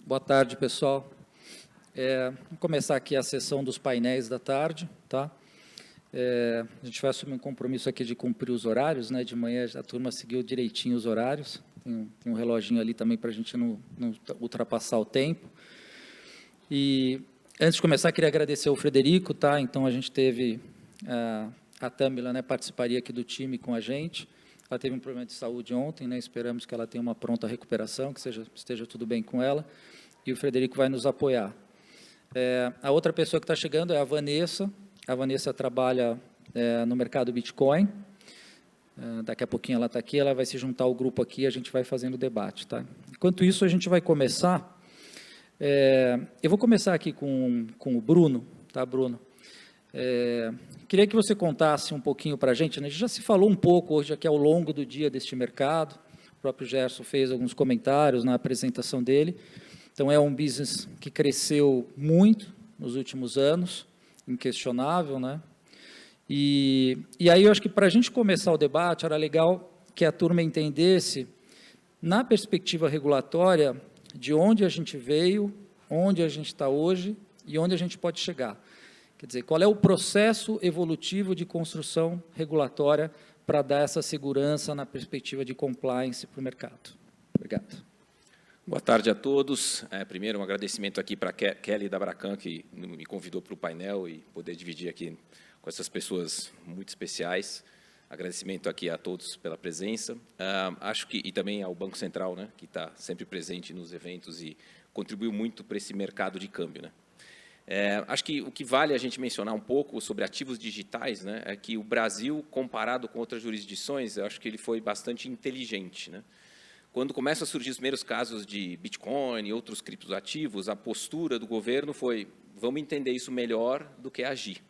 Boa tarde, pessoal. Vamos começar aqui a sessão dos painéis da tarde, tá? A gente vai assumir um compromisso aqui de cumprir os horários, né? De manhã a turma seguiu direitinho os horários. Tem um reloginho ali também para a gente não ultrapassar o tempo. E antes de começar, queria agradecer ao Frederico, tá? Então a gente teve a Tâmila, né? Participaria aqui do time com a gente. Ela teve um problema de saúde ontem, né? Esperamos que ela tenha uma pronta recuperação, que esteja tudo bem com ela. E o Frederico vai nos apoiar. A outra pessoa que está chegando é a Vanessa. A Vanessa trabalha no mercado Bitcoin. Daqui a pouquinho ela está aqui, ela vai se juntar ao grupo aqui e a gente vai fazendo o debate. Tá? Enquanto isso, a gente vai começar. Eu vou começar aqui com o Bruno. Tá, Bruno? Queria que você contasse um pouquinho para a gente, né? A gente já se falou um pouco hoje aqui ao longo do dia deste mercado. O próprio Gerson fez alguns comentários na apresentação dele. Então, é um business que cresceu muito nos últimos anos, inquestionável, né? E aí, eu acho que para a gente começar o debate, era legal que a turma entendesse, na perspectiva regulatória, de onde a gente veio, onde a gente está hoje e onde a gente pode chegar. Quer dizer, qual é o processo evolutivo de construção regulatória para dar essa segurança na perspectiva de compliance para o mercado. Obrigado. Boa tarde a todos. Primeiro, um agradecimento aqui para a Kelly da Abracan, que me convidou para o painel e poder dividir aqui com essas pessoas muito especiais. Agradecimento aqui a todos pela presença. E também ao Banco Central, né, que está sempre presente nos eventos e contribuiu muito para esse mercado de câmbio, né. Acho que o que vale a gente mencionar um pouco sobre ativos digitais, né, é que o Brasil, comparado com outras jurisdições, eu acho que ele foi bastante inteligente, né. Quando começam a surgir os primeiros casos de Bitcoin e outros criptoativos, a postura do governo foi: vamos entender isso melhor do que agir.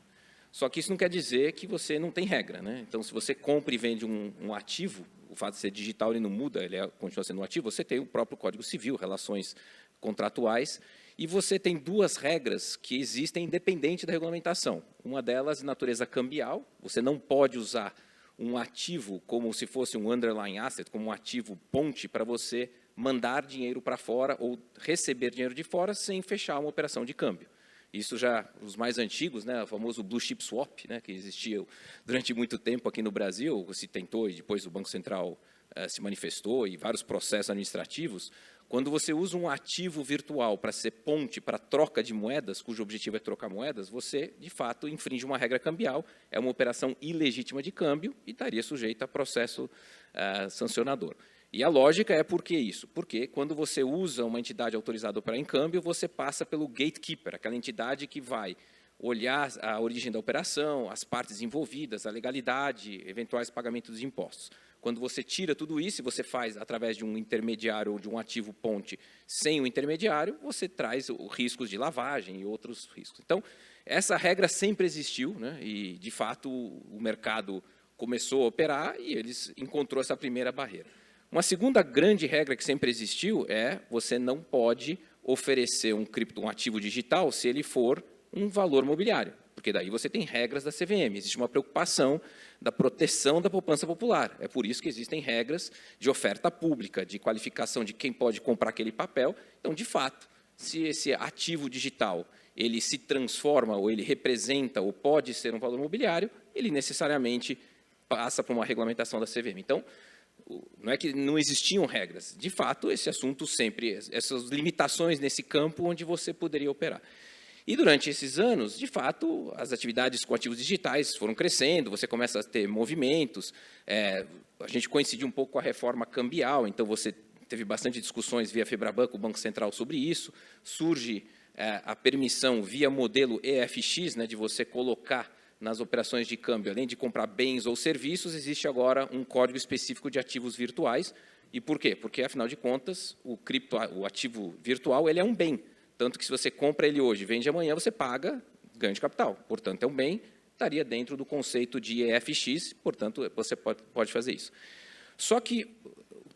Só que isso não quer dizer que você não tem regra, né? Então, se você compra e vende um ativo, o fato de ser digital ele não muda, ele continua sendo um ativo, você tem o próprio Código Civil, relações contratuais, e você tem duas regras que existem independente da regulamentação. Uma delas, natureza cambial, você não pode usar um ativo como se fosse um underlying asset, como um ativo ponte para você mandar dinheiro para fora ou receber dinheiro de fora sem fechar uma operação de câmbio. Isso já, os mais antigos, né, o famoso Blue Chip Swap, né, que existia durante muito tempo aqui no Brasil, se tentou e depois o Banco Central se manifestou e vários processos administrativos. Quando você usa um ativo virtual para ser ponte para troca de moedas, cujo objetivo é trocar moedas, você, de fato, infringe uma regra cambial, é uma operação ilegítima de câmbio e estaria sujeita a processo sancionador. E a lógica é por que isso? Porque quando você usa uma entidade autorizada a operar em câmbio, você passa pelo gatekeeper, aquela entidade que vai olhar a origem da operação, as partes envolvidas, a legalidade, eventuais pagamentos de impostos. Quando você tira tudo isso e você faz através de um intermediário ou de um ativo ponte sem o intermediário, você traz riscos de lavagem e outros riscos. Então, essa regra sempre existiu, né? E, de fato, o mercado começou a operar e eles encontrou essa primeira barreira. Uma segunda grande regra que sempre existiu é: você não pode oferecer um ativo digital se ele for um valor mobiliário, porque daí você tem regras da CVM, existe uma preocupação da proteção da poupança popular. É por isso que existem regras de oferta pública, de qualificação de quem pode comprar aquele papel. Então, de fato, se esse ativo digital ele se transforma ou ele representa ou pode ser um valor mobiliário, ele necessariamente passa por uma regulamentação da CVM. Então, não é que não existiam regras. De fato, esse assunto sempre, essas limitações nesse campo onde você poderia operar. E durante esses anos, de fato, as atividades com ativos digitais foram crescendo, você começa a ter movimentos, a gente coincidiu um pouco com a reforma cambial, então você teve bastante discussões via Febraban com o Banco Central sobre isso, surge a permissão via modelo EFX, né, de você colocar nas operações de câmbio, além de comprar bens ou serviços, existe agora um código específico de ativos virtuais. E por quê? Porque, afinal de contas, o ativo virtual ele é um bem. Tanto que se você compra ele hoje e vende amanhã, você paga ganho de capital. Portanto, é um bem, estaria dentro do conceito de EFX, portanto, você pode fazer isso. Só que,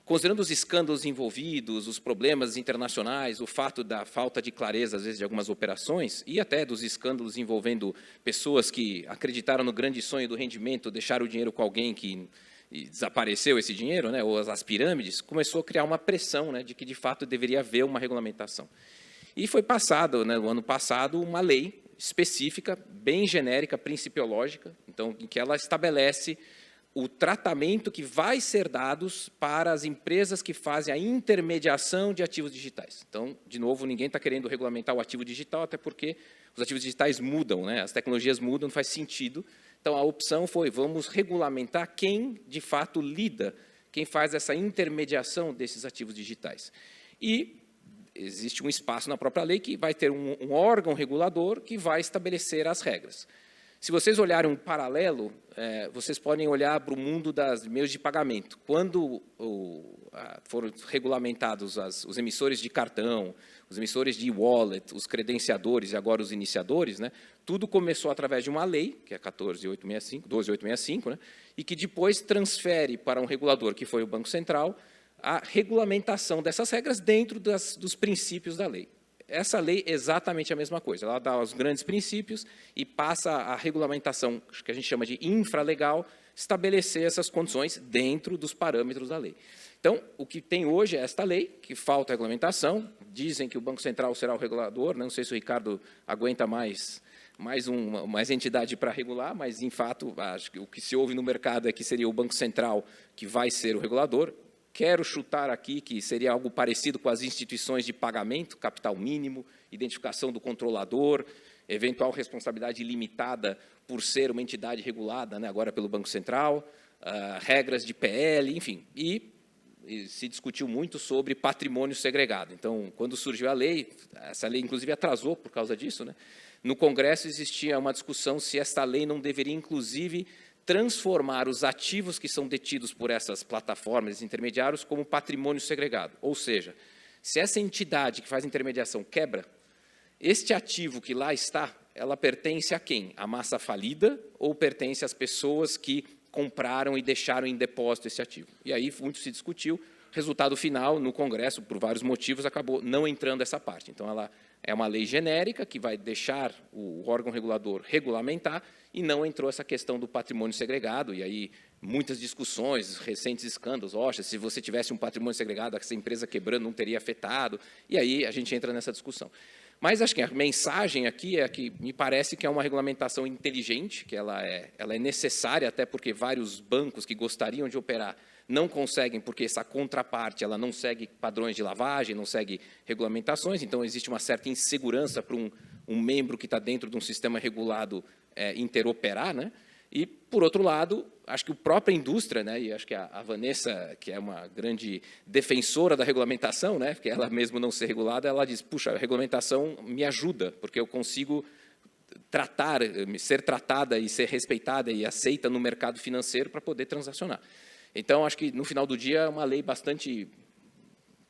considerando os escândalos envolvidos, os problemas internacionais, o fato da falta de clareza, às vezes, de algumas operações, e até dos escândalos envolvendo pessoas que acreditaram no grande sonho do rendimento, deixaram o dinheiro com alguém que e desapareceu esse dinheiro, né, ou as pirâmides, começou a criar uma pressão, né, de que, de fato, deveria haver uma regulamentação. E foi passado, né, no ano passado, uma lei específica, bem genérica, principiológica, então, em que ela estabelece o tratamento que vai ser dado para as empresas que fazem a intermediação de ativos digitais. Então, de novo, ninguém está querendo regulamentar o ativo digital, até porque os ativos digitais mudam, né, as tecnologias mudam, não faz sentido. Então, a opção foi, vamos regulamentar quem, de fato, lida, quem faz essa intermediação desses ativos digitais. E existe um espaço na própria lei que vai ter um órgão regulador que vai estabelecer as regras. Se vocês olharem um paralelo, vocês podem olhar para o mundo dos meios de pagamento. Quando foram regulamentados os emissores de cartão, os emissores de wallet, os credenciadores e agora os iniciadores, né, tudo começou através de uma lei, que é 12.865, né, e que depois transfere para um regulador, que foi o Banco Central, a regulamentação dessas regras dentro dos princípios da lei. Essa lei é exatamente a mesma coisa, ela dá os grandes princípios e passa a regulamentação, que a gente chama de infralegal, estabelecer essas condições dentro dos parâmetros da lei. Então, o que tem hoje é esta lei, que falta regulamentação, dizem que o Banco Central será o regulador, não sei se o Ricardo aguenta mais entidade para regular, mas, em fato, acho que o que se ouve no mercado é que seria o Banco Central que vai ser o regulador. Quero chutar aqui que seria algo parecido com as instituições de pagamento, capital mínimo, identificação do controlador, eventual responsabilidade limitada por ser uma entidade regulada, né, agora pelo Banco Central, regras de PL, enfim. E se discutiu muito sobre patrimônio segregado. Então, quando surgiu a lei, essa lei, inclusive, atrasou por causa disso, né? No Congresso existia uma discussão se esta lei não deveria, inclusive, transformar os ativos que são detidos por essas plataformas intermediários como patrimônio segregado. Ou seja, se essa entidade que faz intermediação quebra, este ativo que lá está, ela pertence a quem? A massa falida ou pertence às pessoas que compraram e deixaram em depósito esse ativo? E aí muito se discutiu. Resultado final, no Congresso, por vários motivos, acabou não entrando essa parte. Então, ela é uma lei genérica que vai deixar o órgão regulador regulamentar e não entrou essa questão do patrimônio segregado. E aí, muitas discussões, recentes escândalos. Oxa, se você tivesse um patrimônio segregado, essa empresa quebrando não teria afetado. E aí, a gente entra nessa discussão. Mas acho que a mensagem aqui é que me parece que é uma regulamentação inteligente, que ela é necessária, até porque vários bancos que gostariam de operar não conseguem, porque essa contraparte ela não segue padrões de lavagem, não segue regulamentações, então existe uma certa insegurança para um membro que está dentro de um sistema regulado interoperar, né? E, por outro lado, acho que a própria indústria, né, e acho que a Vanessa, que é uma grande defensora da regulamentação, né, porque ela mesmo não ser regulada, ela diz, puxa, a regulamentação me ajuda, porque eu consigo ser tratada e ser respeitada e aceita no mercado financeiro para poder transacionar. Então, acho que, no final do dia, é uma lei bastante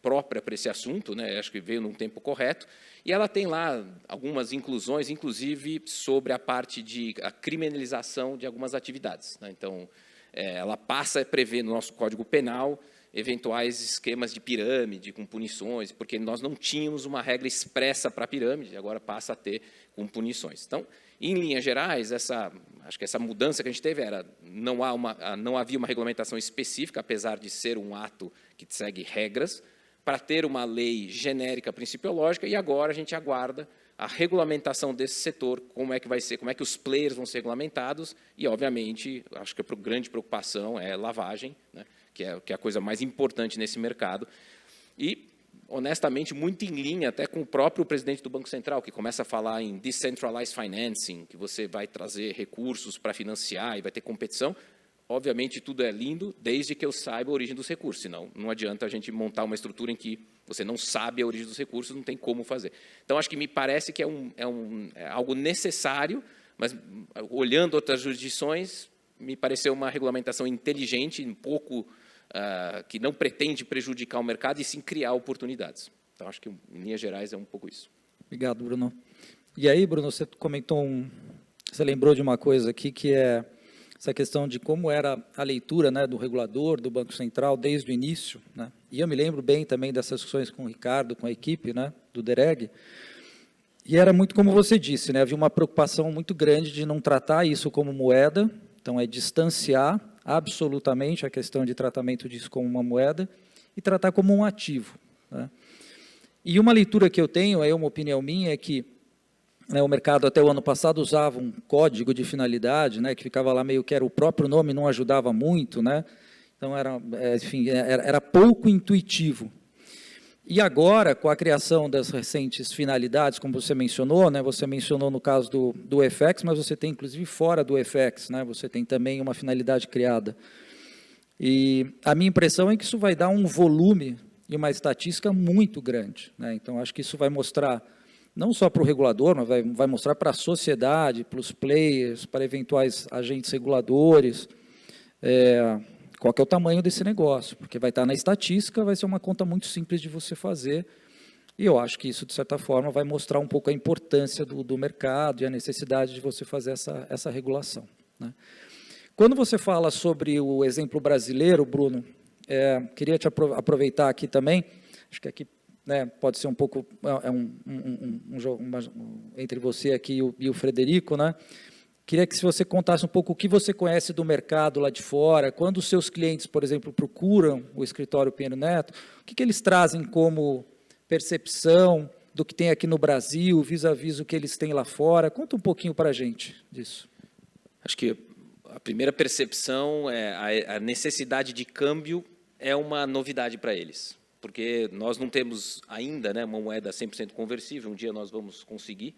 própria para esse assunto, né? Acho que veio num tempo correto, e ela tem lá algumas inclusões, inclusive sobre a parte de a criminalização de algumas atividades, né? Então, ela passa a prever no nosso Código Penal eventuais esquemas de pirâmide com punições, porque nós não tínhamos uma regra expressa para a pirâmide, agora passa a ter com punições. Então, em linhas gerais, acho que essa mudança que a gente teve era não havia uma regulamentação específica, apesar de ser um ato que segue regras, para ter uma lei genérica principiológica, e agora a gente aguarda a regulamentação desse setor, como é que vai ser, como é que os players vão ser regulamentados, e, obviamente, acho que a grande preocupação é lavagem, né, que é a coisa mais importante nesse mercado, e, honestamente, muito em linha até com o próprio presidente do Banco Central, que começa a falar em decentralized financing, que você vai trazer recursos para financiar e vai ter competição. Obviamente, tudo é lindo, desde que eu saiba a origem dos recursos, senão não adianta a gente montar uma estrutura em que você não sabe a origem dos recursos, não tem como fazer. Então, acho que me parece que é algo necessário, mas, olhando outras jurisdições, me pareceu uma regulamentação inteligente, um pouco que não pretende prejudicar o mercado e sim criar oportunidades. Então, acho que, em linhas gerais, é um pouco isso. Obrigado, Bruno. E aí, Bruno, você comentou, você lembrou de uma coisa aqui, que é essa questão de como era a leitura, né, do regulador, do Banco Central, desde o início, né? E eu me lembro bem também dessas discussões com o Ricardo, com a equipe, né, do DEREG, e era muito como você disse, né, havia uma preocupação muito grande de não tratar isso como moeda, então é distanciar absolutamente a questão de tratamento disso como uma moeda e tratar como um ativo, né? E uma leitura que eu tenho, uma opinião minha, é que, né, o mercado até o ano passado usava um código de finalidade, né, que ficava lá meio que era o próprio nome, não ajudava muito, né? Então era pouco intuitivo. E agora, com a criação das recentes finalidades, como você mencionou, né, você mencionou no caso do FX, mas você tem inclusive fora do FX, né, você tem também uma finalidade criada. E a minha impressão é que isso vai dar um volume e uma estatística muito grande, né? Então, acho que isso vai mostrar, não só para o regulador, mas vai mostrar para a sociedade, para os players, para eventuais agentes reguladores, qual que é o tamanho desse negócio, porque vai estar na estatística, vai ser uma conta muito simples de você fazer, e eu acho que isso, de certa forma, vai mostrar um pouco a importância do mercado e a necessidade de você fazer essa regulação, né? Quando você fala sobre o exemplo brasileiro, Bruno, queria te aproveitar aqui também, acho que aqui, né, pode ser um pouco jogo entre você aqui e o Frederico, né? Queria que se você contasse um pouco o que você conhece do mercado lá de fora, quando os seus clientes, por exemplo, procuram o escritório Pinheiro Neto, o que eles trazem como percepção do que tem aqui no Brasil, vis-à-vis o que eles têm lá fora. Conta um pouquinho para a gente disso. Acho que a primeira percepção é a necessidade de câmbio é uma novidade para eles, porque nós não temos ainda, né, uma moeda 100% conversível, um dia nós vamos conseguir.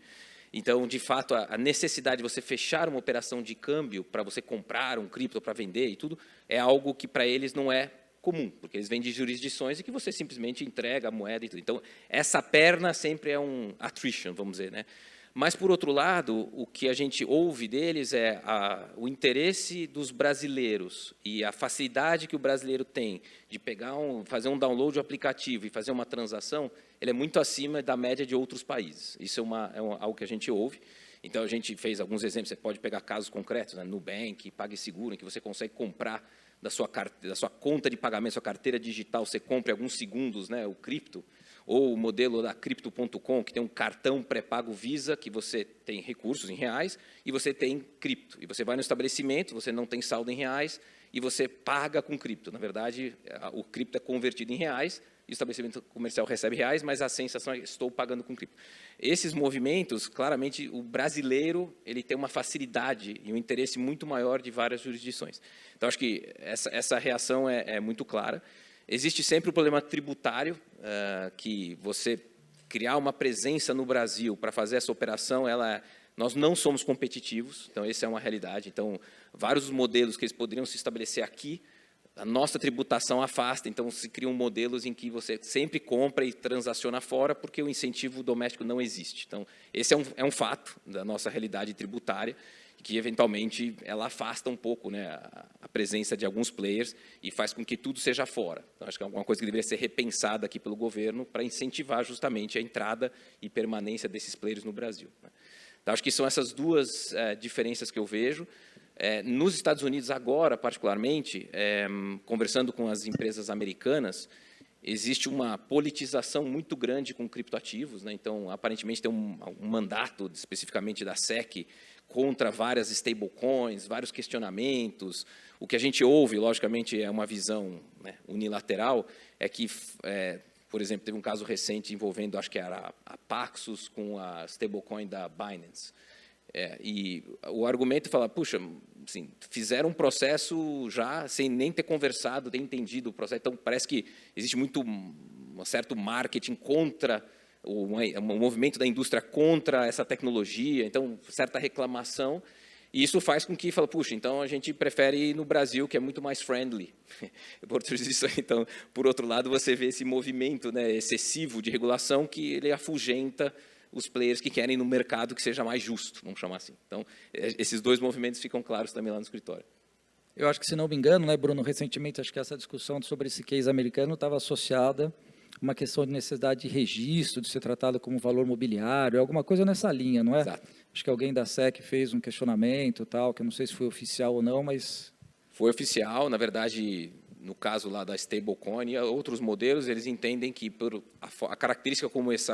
Então, de fato, a necessidade de você fechar uma operação de câmbio para você comprar um cripto para vender e tudo, é algo que para eles não é comum, porque eles vêm de jurisdições e que você simplesmente entrega a moeda e tudo. Então, essa perna sempre é um attrition, vamos dizer, né? Mas, por outro lado, o que a gente ouve deles é o interesse dos brasileiros e a facilidade que o brasileiro tem de fazer um download do aplicativo e fazer uma transação, ele é muito acima da média de outros países. Isso algo que a gente ouve. Então, a gente fez alguns exemplos, você pode pegar casos concretos, né? Nubank, PagSeguro, em que você consegue comprar da sua conta de pagamento, sua carteira digital, você compra em alguns segundos, né, o cripto, ou o modelo da Crypto.com, que tem um cartão pré-pago Visa, que você tem recursos em reais, e você tem cripto. E você vai no estabelecimento, você não tem saldo em reais, e você paga com cripto. Na verdade, o cripto é convertido em reais, e o estabelecimento comercial recebe reais, mas a sensação é que estou pagando com cripto. Esses movimentos, claramente, o brasileiro ele tem uma facilidade e um interesse muito maior de várias jurisdições. Então, acho que essa reação é muito clara. Existe sempre o problema tributário, que você criar uma presença no Brasil para fazer essa operação, nós não somos competitivos, então essa é uma realidade. Então, vários modelos que eles poderiam se estabelecer aqui, a nossa tributação afasta, então se criam modelos em que você sempre compra e transaciona fora, porque o incentivo doméstico não existe. Então, esse é um fato da nossa realidade tributária, que eventualmente ela afasta um pouco, né, a presença de alguns players e faz com que tudo seja fora. Então, acho que é alguma coisa que deveria ser repensada aqui pelo governo para incentivar justamente a entrada e permanência desses players no Brasil, né? Então, acho que são essas duas diferenças que eu vejo. Nos Estados Unidos agora, particularmente, conversando com as empresas americanas, existe uma politização muito grande com criptoativos, né? Então, aparentemente, tem um mandato especificamente da SEC contra várias stablecoins, vários questionamentos. O que a gente ouve, logicamente, é uma visão, né, unilateral, é que, por exemplo, teve um caso recente envolvendo, acho que era a Paxos com a stablecoin da Binance. E o argumento fala, puxa, assim, fizeram um processo já sem nem ter conversado, ter entendido o processo. Então, parece que existe um certo marketing contra um movimento da indústria contra essa tecnologia, então, certa reclamação, e isso faz com que, puxa, então a gente prefere ir no Brasil, que é muito mais friendly. Então, por outro lado, você vê esse movimento, né, excessivo de regulação que ele afugenta os players que querem no mercado que seja mais justo, vamos chamar assim. Então, esses dois movimentos ficam claros também lá no escritório. Eu acho que, se não me engano, né, Bruno, recentemente, acho que essa discussão sobre esse case americano estava associada uma questão de necessidade de registro, de ser tratado como valor mobiliário, alguma coisa nessa linha, não é? Exato. Acho que alguém da SEC fez um questionamento, tal, que eu não sei se foi oficial ou não, mas... Foi oficial, na verdade, no caso lá da stablecoin e outros modelos, eles entendem que por a característica como esse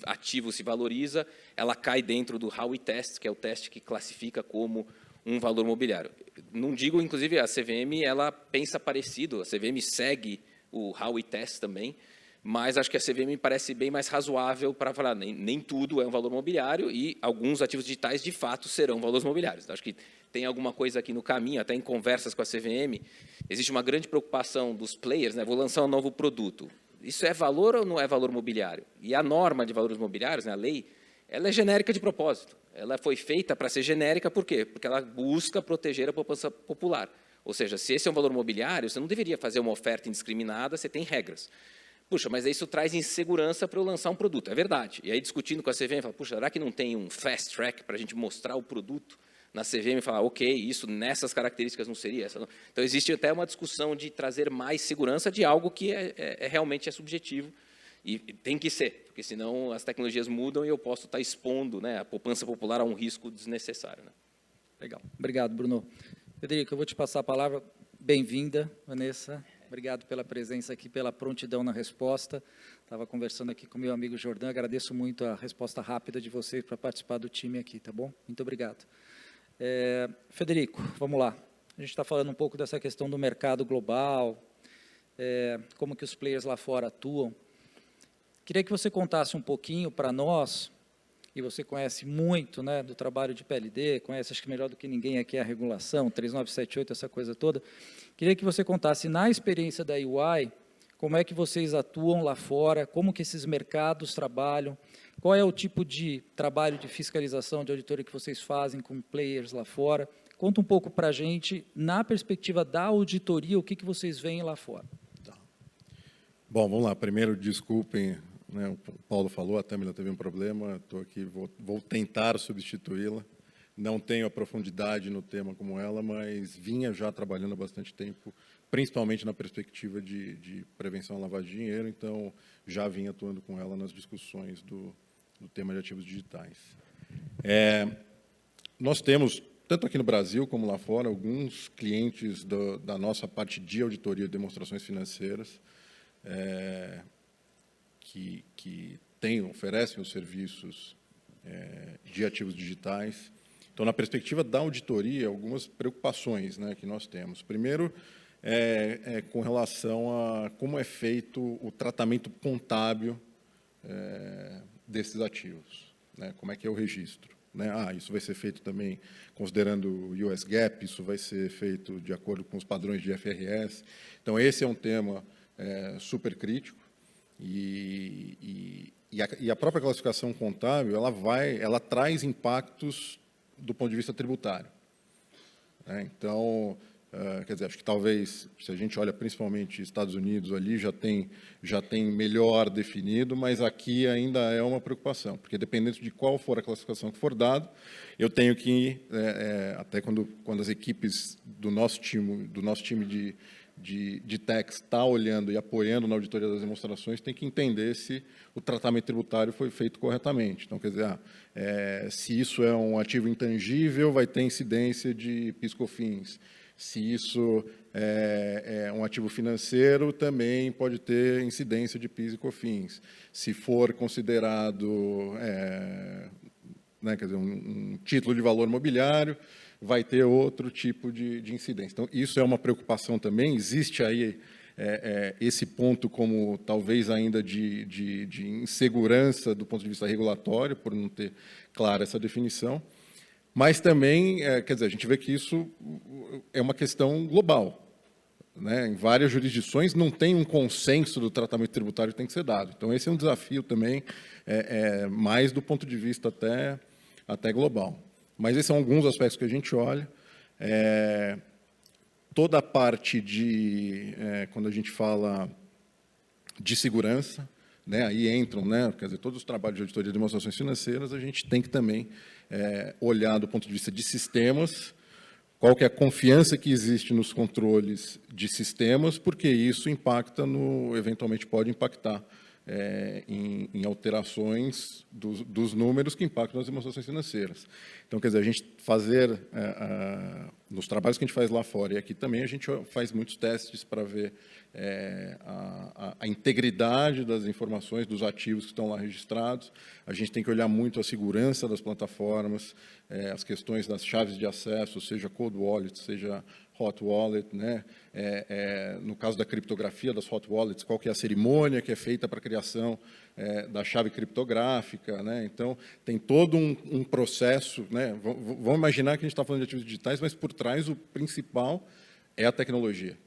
ativo se valoriza, ela cai dentro do Howey Test, que é o teste que classifica como um valor mobiliário. Não digo, inclusive, a CVM ela pensa parecido, a CVM segue o Howey Test também, mas acho que a CVM me parece bem mais razoável para falar, nem tudo é um valor mobiliário e alguns ativos digitais, de fato, serão valores mobiliários. Acho que tem alguma coisa aqui no caminho, até em conversas com a CVM, existe uma grande preocupação dos players, né? Vou lançar um novo produto. Isso é valor ou não é valor mobiliário? E a norma de valores mobiliários, né, a lei, ela é genérica de propósito. Ela foi feita para ser genérica, por quê? Porque ela busca proteger a poupança popular. Ou seja, se esse é um valor mobiliário, você não deveria fazer uma oferta indiscriminada, você tem regras. Puxa, mas isso traz insegurança para eu lançar um produto. É verdade. E aí, discutindo com a CVM, fala, puxa, será que não tem um fast track para a gente mostrar o produto na CVM e falar, ok, isso nessas características não seria essa? Não. Então, existe até uma discussão de trazer mais segurança de algo que realmente é subjetivo. E tem que ser, porque senão as tecnologias mudam e eu posso estar expondo, né, a poupança popular a um risco desnecessário. Né? Legal. Obrigado, Bruno. Federico, eu vou te passar a palavra. Bem-vinda, Vanessa. Obrigado pela presença aqui, pela prontidão na resposta. Estava conversando aqui com meu amigo Jordan, agradeço muito a resposta rápida de vocês para participar do time aqui, tá bom? Muito obrigado. Federico, vamos lá. A gente está falando um pouco dessa questão do mercado global, como que os players lá fora atuam. Queria que você contasse um pouquinho para nós, e você conhece muito, né, do trabalho de PLD, conhece acho que melhor do que ninguém aqui a regulação, 3978, essa coisa toda. Queria que você contasse, na experiência da EY, como é que vocês atuam lá fora, como que esses mercados trabalham, qual é o tipo de trabalho de fiscalização, de auditoria que vocês fazem com players lá fora. Conta um pouco para a gente, na perspectiva da auditoria, o que vocês veem lá fora. Tá. Bom, vamos lá. Primeiro, desculpem, né, o Paulo falou, a Tâmila teve um problema, estou aqui, vou tentar substituí-la. Não tenho a profundidade no tema como ela, mas vinha já trabalhando há bastante tempo, principalmente na perspectiva de prevenção à lavagem de dinheiro, então já vinha atuando com ela nas discussões do tema de ativos digitais. Nós temos, tanto aqui no Brasil como lá fora, alguns clientes da nossa parte de auditoria de demonstrações financeiras que oferecem os serviços de ativos digitais. Então, na perspectiva da auditoria, algumas preocupações, né, que nós temos. Primeiro, com relação a como é feito o tratamento contábil desses ativos, né, como é que é o registro. Né? Isso vai ser feito também considerando o US GAAP, isso vai ser feito de acordo com os padrões de IFRS. Então, esse é um tema super crítico. E a própria classificação contábil, ela traz impactos do ponto de vista tributário. Então, quer dizer, acho que talvez, se a gente olha principalmente Estados Unidos, ali já tem melhor definido, mas aqui ainda é uma preocupação, porque dependendo de qual for a classificação que for dado, eu tenho que, até quando as equipes do nosso time de tax está olhando e apoiando na auditoria das demonstrações, tem que entender se o tratamento tributário foi feito corretamente. Então, quer dizer, se isso é um ativo intangível, vai ter incidência de PIS/COFINS. Se isso é um ativo financeiro, também pode ter incidência de PIS e COFINS. Se for considerado quer dizer, um título de valor mobiliário, vai ter outro tipo de incidência. Então, isso é uma preocupação também. Existe aí esse ponto como talvez ainda de insegurança do ponto de vista regulatório, por não ter clara essa definição. Mas também, quer dizer, a gente vê que isso é uma questão global. Né? Em várias jurisdições não tem um consenso do tratamento tributário que tem que ser dado. Então, esse é um desafio também, mais do ponto de vista até global. Mas esses são alguns aspectos que a gente olha. Toda a parte quando a gente fala de segurança, né, aí entram, né, quer dizer, todos os trabalhos de auditoria de demonstrações financeiras, a gente tem que também olhar do ponto de vista de sistemas, qual que é a confiança que existe nos controles de sistemas, porque isso impacta eventualmente pode impactar em alterações dos números que impactam nas demonstrações financeiras. Então, quer dizer, a gente fazer nos trabalhos que a gente faz lá fora e aqui também, a gente faz muitos testes para ver a integridade das informações, dos ativos que estão lá registrados. A gente tem que olhar muito a segurança das plataformas, as questões das chaves de acesso, seja cold wallet, seja hot wallet, né? No caso da criptografia das hot wallets, qual que é a cerimônia que é feita para a criação da chave criptográfica, né? Então, tem todo um processo, né? Vamos imaginar que a gente está falando de ativos digitais, mas por trás o principal é a tecnologia.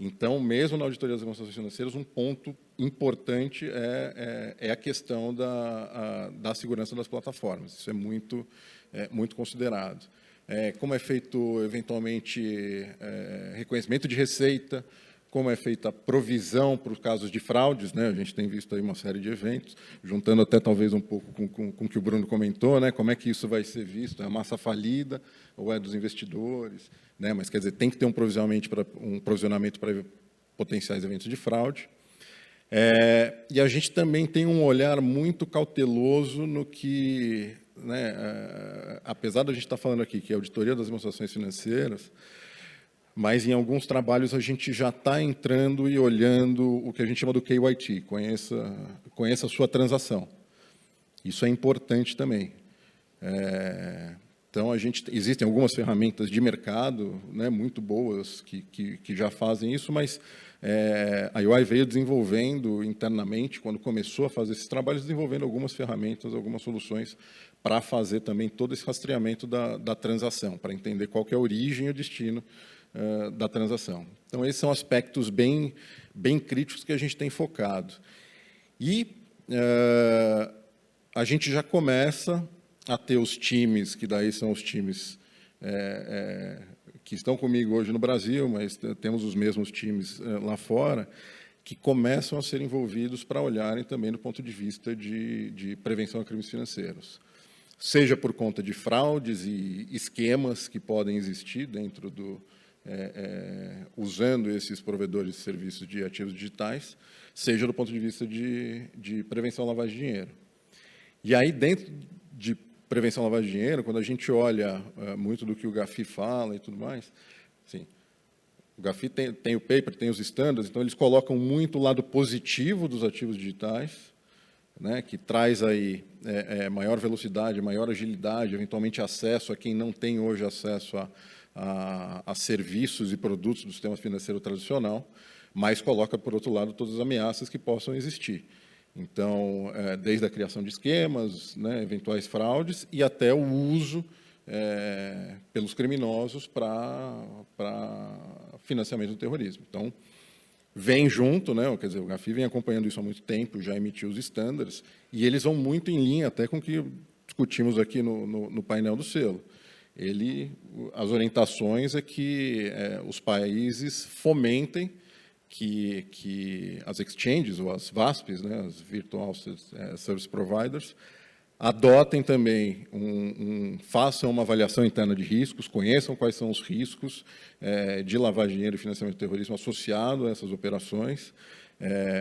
Então, mesmo na auditoria das demonstrações financeiras, um ponto importante é a questão da segurança das plataformas. Isso é muito considerado. Como é feito, eventualmente, reconhecimento de receita, como é feita a provisão para os casos de fraudes, né? A gente tem visto aí uma série de eventos, juntando até talvez um pouco com o que o Bruno comentou, né? Como é que isso vai ser visto? É a massa falida ou é dos investidores? Né? Mas, quer dizer, tem que ter um provisionamento para potenciais eventos de fraude. E a gente também tem um olhar muito cauteloso no que, né, apesar da gente estar falando aqui que é a auditoria das demonstrações financeiras, mas em alguns trabalhos a gente já está entrando e olhando o que a gente chama do KYT, conheça a sua transação. Isso é importante também. Então, existem algumas ferramentas de mercado, né, muito boas que já fazem isso, mas a UI veio desenvolvendo internamente, quando começou a fazer esses trabalhos, desenvolvendo algumas ferramentas, algumas soluções para fazer também todo esse rastreamento da transação, para entender qual que é a origem e o destino da transação. Então, esses são aspectos bem críticos que a gente tem focado. E a gente já começa a ter os times, que daí são os times que estão comigo hoje no Brasil, mas temos os mesmos times lá fora, que começam a ser envolvidos para olharem também do ponto de vista de prevenção a crimes financeiros. Seja por conta de fraudes e esquemas que podem existir dentro usando esses provedores de serviços de ativos digitais, seja do ponto de vista de prevenção à lavagem de dinheiro. E aí, dentro de prevenção à lavagem de dinheiro, quando a gente olha muito do que o GAFI fala e tudo mais, assim, o GAFI tem o paper, tem os standards, então eles colocam muito o lado positivo dos ativos digitais, né, que traz aí maior velocidade, maior agilidade, eventualmente acesso a quem não tem hoje acesso a serviços e produtos do sistema financeiro tradicional, mas coloca, por outro lado, todas as ameaças que possam existir. Então, desde a criação de esquemas, né, eventuais fraudes, e até o uso pelos criminosos para financiamento do terrorismo. Então, vem junto, né, quer dizer, o GAFI vem acompanhando isso há muito tempo, já emitiu os estándares, e eles vão muito em linha até com o que discutimos aqui no painel do selo. As orientações é que os países fomentem que as exchanges, ou as VASPs, né, as Virtual Service Providers, adotem também, façam uma avaliação interna de riscos, conheçam quais são os riscos de lavagem de dinheiro e financiamento do terrorismo associado a essas operações,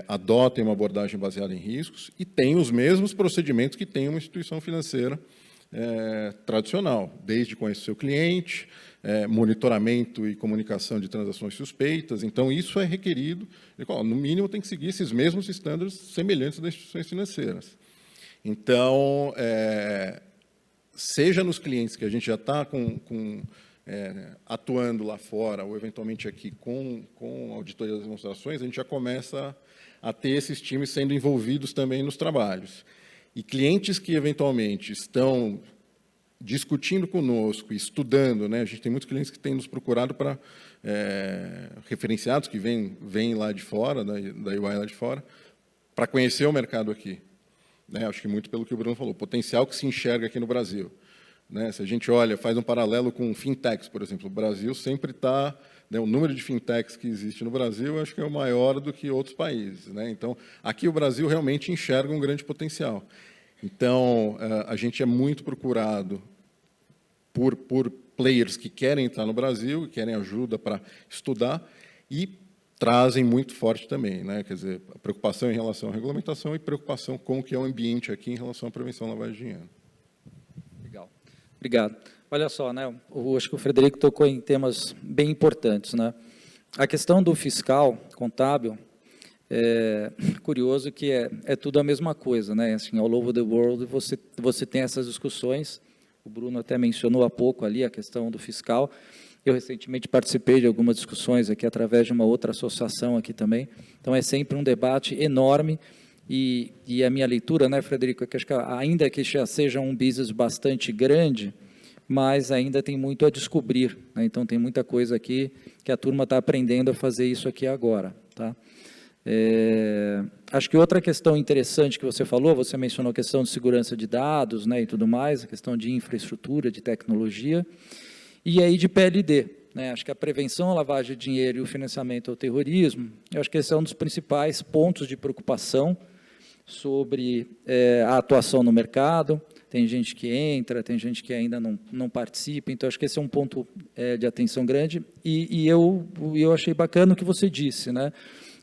adotem uma abordagem baseada em riscos e tenham os mesmos procedimentos que tem uma instituição financeira tradicional, desde conhecer o seu cliente, monitoramento e comunicação de transações suspeitas. Então, isso é requerido, no mínimo tem que seguir esses mesmos estándares semelhantes das instituições financeiras. Então, seja nos clientes que a gente já está atuando lá fora, ou eventualmente aqui com auditoria das demonstrações, a gente já começa a ter esses times sendo envolvidos também nos trabalhos. E clientes que, eventualmente, estão discutindo conosco, estudando, né? A gente tem muitos clientes que têm nos procurado para referenciados que vêm lá de fora, da UI lá de fora, para conhecer o mercado aqui. Né? Acho que muito pelo que o Bruno falou, potencial que se enxerga aqui no Brasil. Né? Se a gente olha, faz um paralelo com fintechs, por exemplo, o Brasil sempre está... Né, o número de fintechs que existe no Brasil, acho que é o maior do que outros países. Né? Então, aqui o Brasil realmente enxerga um grande potencial. Então, a gente é muito procurado por players que querem entrar no Brasil, querem ajuda para estudar e trazem muito forte também, né? Quer dizer, a preocupação em relação à regulamentação e preocupação com o que é o ambiente aqui em relação à prevenção da lavagem de dinheiro. Legal. Obrigado. Olha só, né? Acho que o Frederico tocou em temas bem importantes, né? A questão do fiscal, contábil, é curioso que é tudo a mesma coisa, né? Assim, all over the world você tem essas discussões. O Bruno até mencionou há pouco ali a questão do fiscal. Eu recentemente participei de algumas discussões aqui através de uma outra associação aqui também. Então é sempre um debate enorme e a minha leitura, né, Frederico, é que acho que ainda que já seja um business bastante grande, mas ainda tem muito a descobrir, né? Então tem muita coisa aqui que a turma está aprendendo a fazer isso aqui agora, tá? Acho que outra questão interessante que você falou, você mencionou a questão de segurança de dados, né, e tudo mais, a questão de infraestrutura, de tecnologia, e aí de PLD, né? Acho que a prevenção à lavagem de dinheiro e o financiamento ao terrorismo, eu acho que esse é um dos principais pontos de preocupação sobre a atuação no mercado. Tem gente que entra, tem gente que ainda não participa, então acho que esse é um ponto de atenção grande, e eu achei bacana o que você disse, né?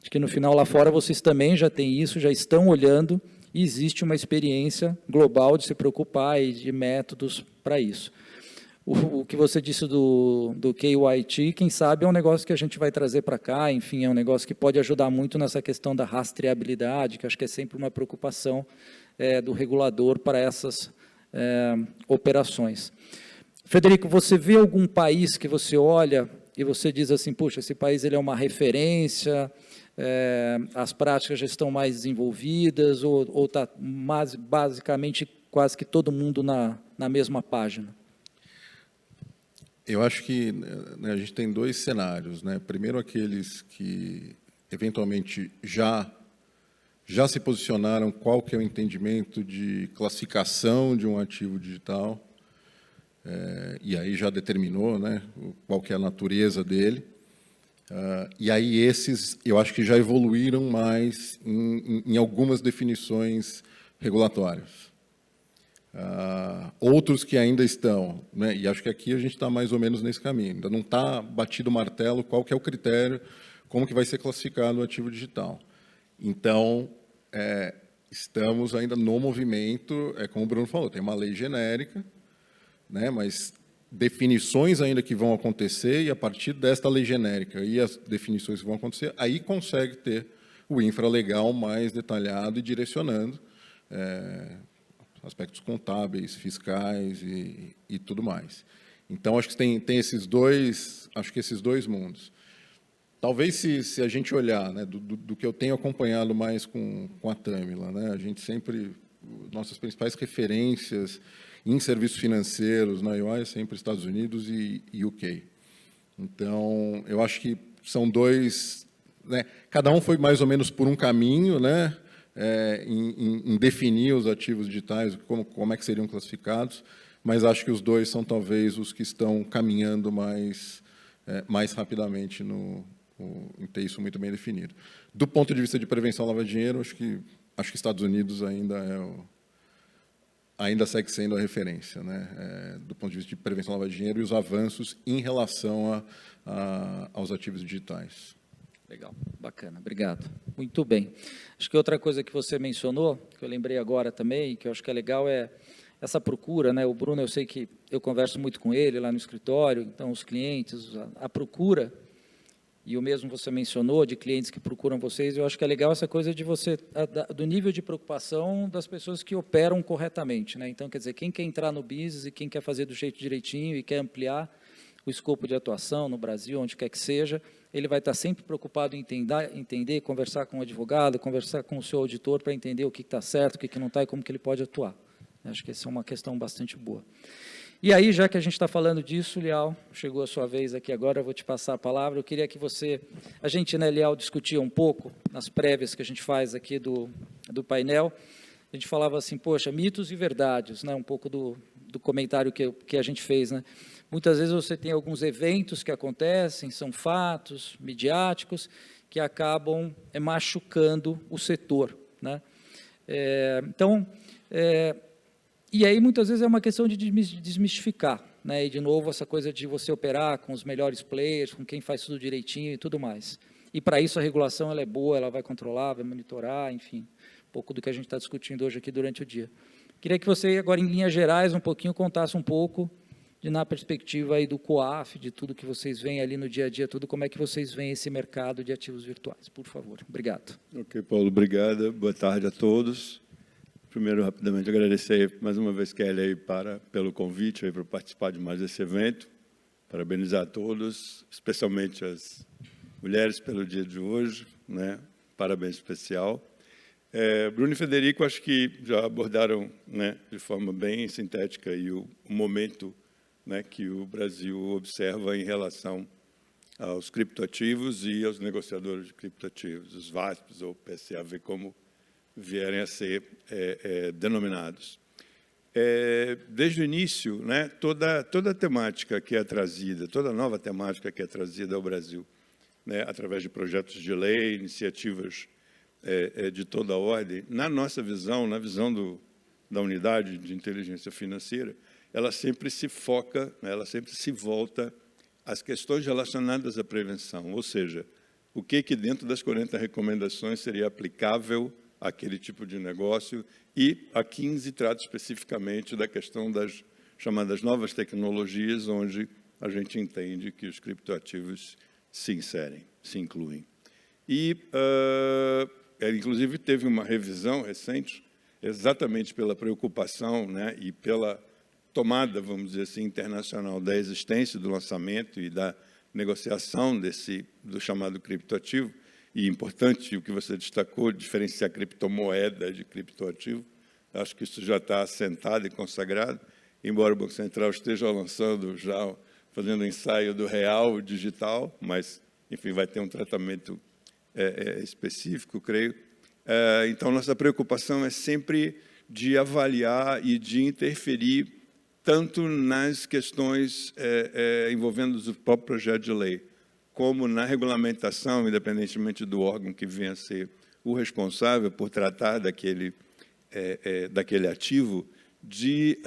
Acho que no final lá fora vocês também já têm isso, já estão olhando, e existe uma experiência global de se preocupar e de métodos para isso. O que você disse do KYT, quem sabe é um negócio que a gente vai trazer para cá, enfim, é um negócio que pode ajudar muito nessa questão da rastreabilidade, que acho que é sempre uma preocupação do regulador para essas operações. Frederico, você vê algum país que você olha e você diz assim, puxa, esse país ele é uma referência, as práticas já estão mais desenvolvidas, ou está basicamente quase que todo mundo na mesma página? Eu acho que, né, a gente tem dois cenários, né? Primeiro, aqueles que eventualmente já se posicionaram qual que é o entendimento de classificação de um ativo digital, e aí já determinou, né, qual que é a natureza dele. E aí esses, eu acho que já evoluíram mais em algumas definições regulatórias. Outros que ainda estão, né, e acho que aqui a gente está mais ou menos nesse caminho, ainda não está batido o martelo qual que é o critério, como que vai ser classificado o ativo digital. Então, estamos ainda no movimento, como o Bruno falou, tem uma lei genérica, né, mas definições ainda que vão acontecer, e a partir desta lei genérica e as definições que vão acontecer, aí consegue ter o infralegal mais detalhado e direcionando aspectos contábeis, fiscais e tudo mais. Então, acho que tem esses dois, acho que esses dois mundos. Talvez se a gente olhar, né, do que eu tenho acompanhado mais com a Tâmila, né, a gente sempre, nossas principais referências em serviços financeiros na UI é sempre Estados Unidos e UK. Então, eu acho que são dois, né, cada um foi mais ou menos por um caminho, né, em definir os ativos digitais, como é que seriam classificados, mas acho que os dois são talvez os que estão caminhando mais rapidamente em ter isso muito bem definido. Do ponto de vista de prevenção à lavagem de dinheiro, acho que Estados Unidos ainda segue sendo a referência, né, do ponto de vista de prevenção à lavagem de dinheiro e os avanços em relação aos ativos digitais. Legal, bacana, obrigado. Muito bem. Acho que outra coisa que você mencionou, que eu lembrei agora também, que eu acho que é legal, é essa procura, né? O Bruno, eu sei que eu converso muito com ele lá no escritório, então os clientes, a procura, e o mesmo você mencionou, de clientes que procuram vocês, eu acho que é legal essa coisa de você, do nível de preocupação das pessoas que operam corretamente, né? Então, quer dizer, quem quer entrar no business e quem quer fazer do jeito direitinho e quer ampliar o escopo de atuação no Brasil, onde quer que seja, ele vai estar sempre preocupado em entender, conversar com o advogado, conversar com o seu auditor para entender o que está certo, o que não está e como que ele pode atuar. Acho que essa é uma questão bastante boa. E aí, já que a gente está falando disso, Lial, chegou a sua vez aqui agora, eu vou te passar a palavra. Eu queria que a gente, né, Lial, discutia um pouco, nas prévias que a gente faz aqui do painel, a gente falava assim, poxa, mitos e verdades, né, um pouco do comentário que a gente fez, né? Muitas vezes você tem alguns eventos que acontecem, são fatos midiáticos, que acabam machucando o setor, né? E aí, muitas vezes, é uma questão de desmistificar, né? E, de novo, essa coisa de você operar com os melhores players, com quem faz tudo direitinho e tudo mais. E, para isso, a regulação ela é boa, ela vai controlar, vai monitorar, enfim, um pouco do que a gente está discutindo hoje aqui durante o dia. Queria que você, agora, em linhas gerais, um pouquinho, contasse um pouco de, na perspectiva aí do COAF, de tudo que vocês veem ali no dia a dia, tudo, como é que vocês veem esse mercado de ativos virtuais, por favor. Obrigado. Ok, Paulo, obrigado. Boa tarde a todos. Primeiro, rapidamente, agradecer mais uma vez, Kelly, aí pelo convite aí para participar de mais esse evento. Parabenizar a todos, especialmente as mulheres pelo dia de hoje, né? Parabéns especial. Bruno e Federico, acho que já abordaram, né, de forma bem sintética aí o momento, né, que o Brasil observa em relação aos criptoativos e aos negociadores de criptoativos, os VASPs ou PSAV, como vierem a ser denominados. Desde o início, né, toda a temática que é trazida, toda nova temática que é trazida ao Brasil, né, através de projetos de lei, iniciativas de toda a ordem, na nossa visão, na visão da unidade de inteligência financeira, ela sempre se foca, né, ela sempre se volta às questões relacionadas à prevenção, ou seja, o que dentro das 40 recomendações seria aplicável àquele tipo de negócio, e a 15 trata especificamente da questão das chamadas novas tecnologias, onde a gente entende que os criptoativos se inserem, se incluem. E, inclusive, teve uma revisão recente, exatamente pela preocupação, né, e pela tomada, vamos dizer assim, internacional da existência do lançamento e da negociação do chamado criptoativo, e importante o que você destacou, diferenciar criptomoeda de criptoativo. Acho que isso já está assentado e consagrado, embora o Banco Central esteja lançando já, fazendo um ensaio do real digital, mas, enfim, vai ter um tratamento específico, creio. Então, nossa preocupação é sempre de avaliar e de interferir tanto nas questões envolvendo o próprio projeto de lei, como na regulamentação, independentemente do órgão que venha a ser o responsável por tratar daquele ativo, de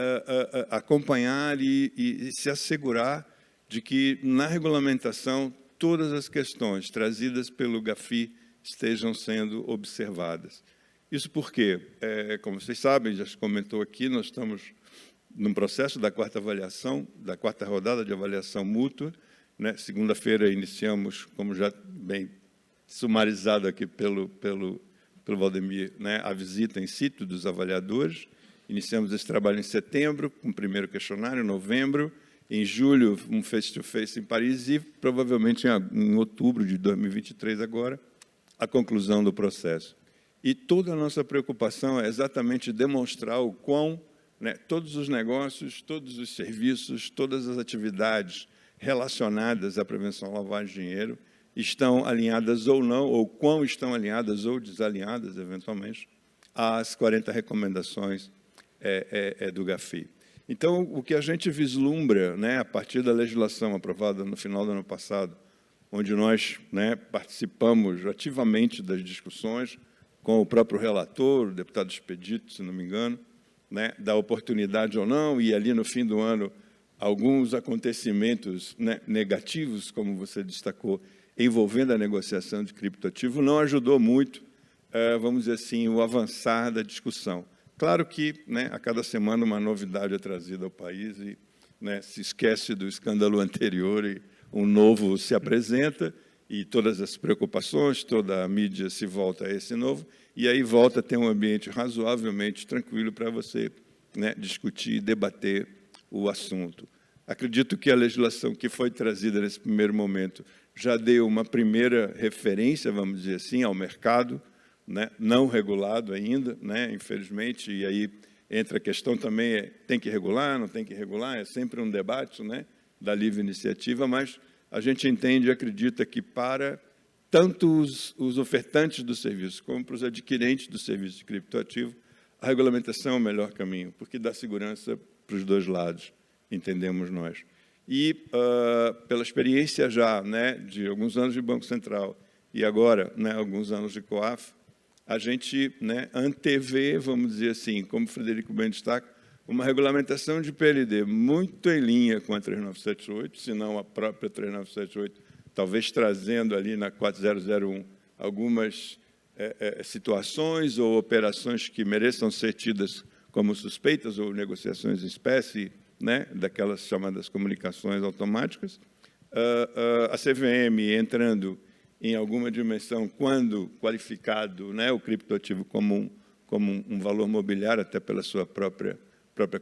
acompanhar e se assegurar de que, na regulamentação, todas as questões trazidas pelo GAFI estejam sendo observadas. Isso porque, como vocês sabem, já se comentou aqui, nós estamos num processo da quarta rodada de avaliação mútua, né? Segunda-feira iniciamos, como já bem sumarizado aqui pelo Valdemir, né, a visita em situ dos avaliadores. Iniciamos esse trabalho em setembro, com o primeiro questionário, em novembro, em julho, um face-to-face em Paris e, provavelmente, em outubro de 2023, agora, a conclusão do processo. E toda a nossa preocupação é exatamente demonstrar o quão, né, todos os negócios, todos os serviços, todas as atividades relacionadas à prevenção à lavagem de dinheiro estão alinhadas ou não, ou quão estão alinhadas ou desalinhadas, eventualmente, às 40 recomendações do GAFI. Então, o que a gente vislumbra, né, a partir da legislação aprovada no final do ano passado, onde nós, né, participamos ativamente das discussões com o próprio relator, o deputado Expedito, se não me engano, né, da oportunidade ou não, e ali no fim do ano, alguns acontecimentos, né, negativos, como você destacou, envolvendo a negociação de criptoativo, não ajudou muito, vamos dizer assim, o avançar da discussão. Claro que, né, a cada semana uma novidade é trazida ao país e, né, se esquece do escândalo anterior e um novo se apresenta e todas as preocupações, toda a mídia se volta a esse novo e aí volta a ter um ambiente razoavelmente tranquilo para você, né, discutir, debater o assunto. Acredito que a legislação que foi trazida nesse primeiro momento já deu uma primeira referência, vamos dizer assim, ao mercado, né, não regulado ainda, né, infelizmente, e aí entra a questão também, tem que regular, não tem que regular, é sempre um debate, né, da livre iniciativa, mas a gente entende e acredita que para tanto os ofertantes do serviço como para os adquirentes do serviço de criptoativo, a regulamentação é o melhor caminho, porque dá segurança para os dois lados, entendemos nós. E, pela experiência já, né, de alguns anos de Banco Central e agora, né, alguns anos de COAF, a gente, né, antevê, vamos dizer assim, como o Frederico bem destaca, uma regulamentação de PLD muito em linha com a 3978, se não a própria 3978, talvez trazendo ali na 4001 algumas situações ou operações que mereçam ser tidas como suspeitas ou negociações em espécie, né, daquelas chamadas comunicações automáticas. A CVM entrando em alguma dimensão, quando qualificado, né, o criptoativo como um valor mobiliário, até pela sua própria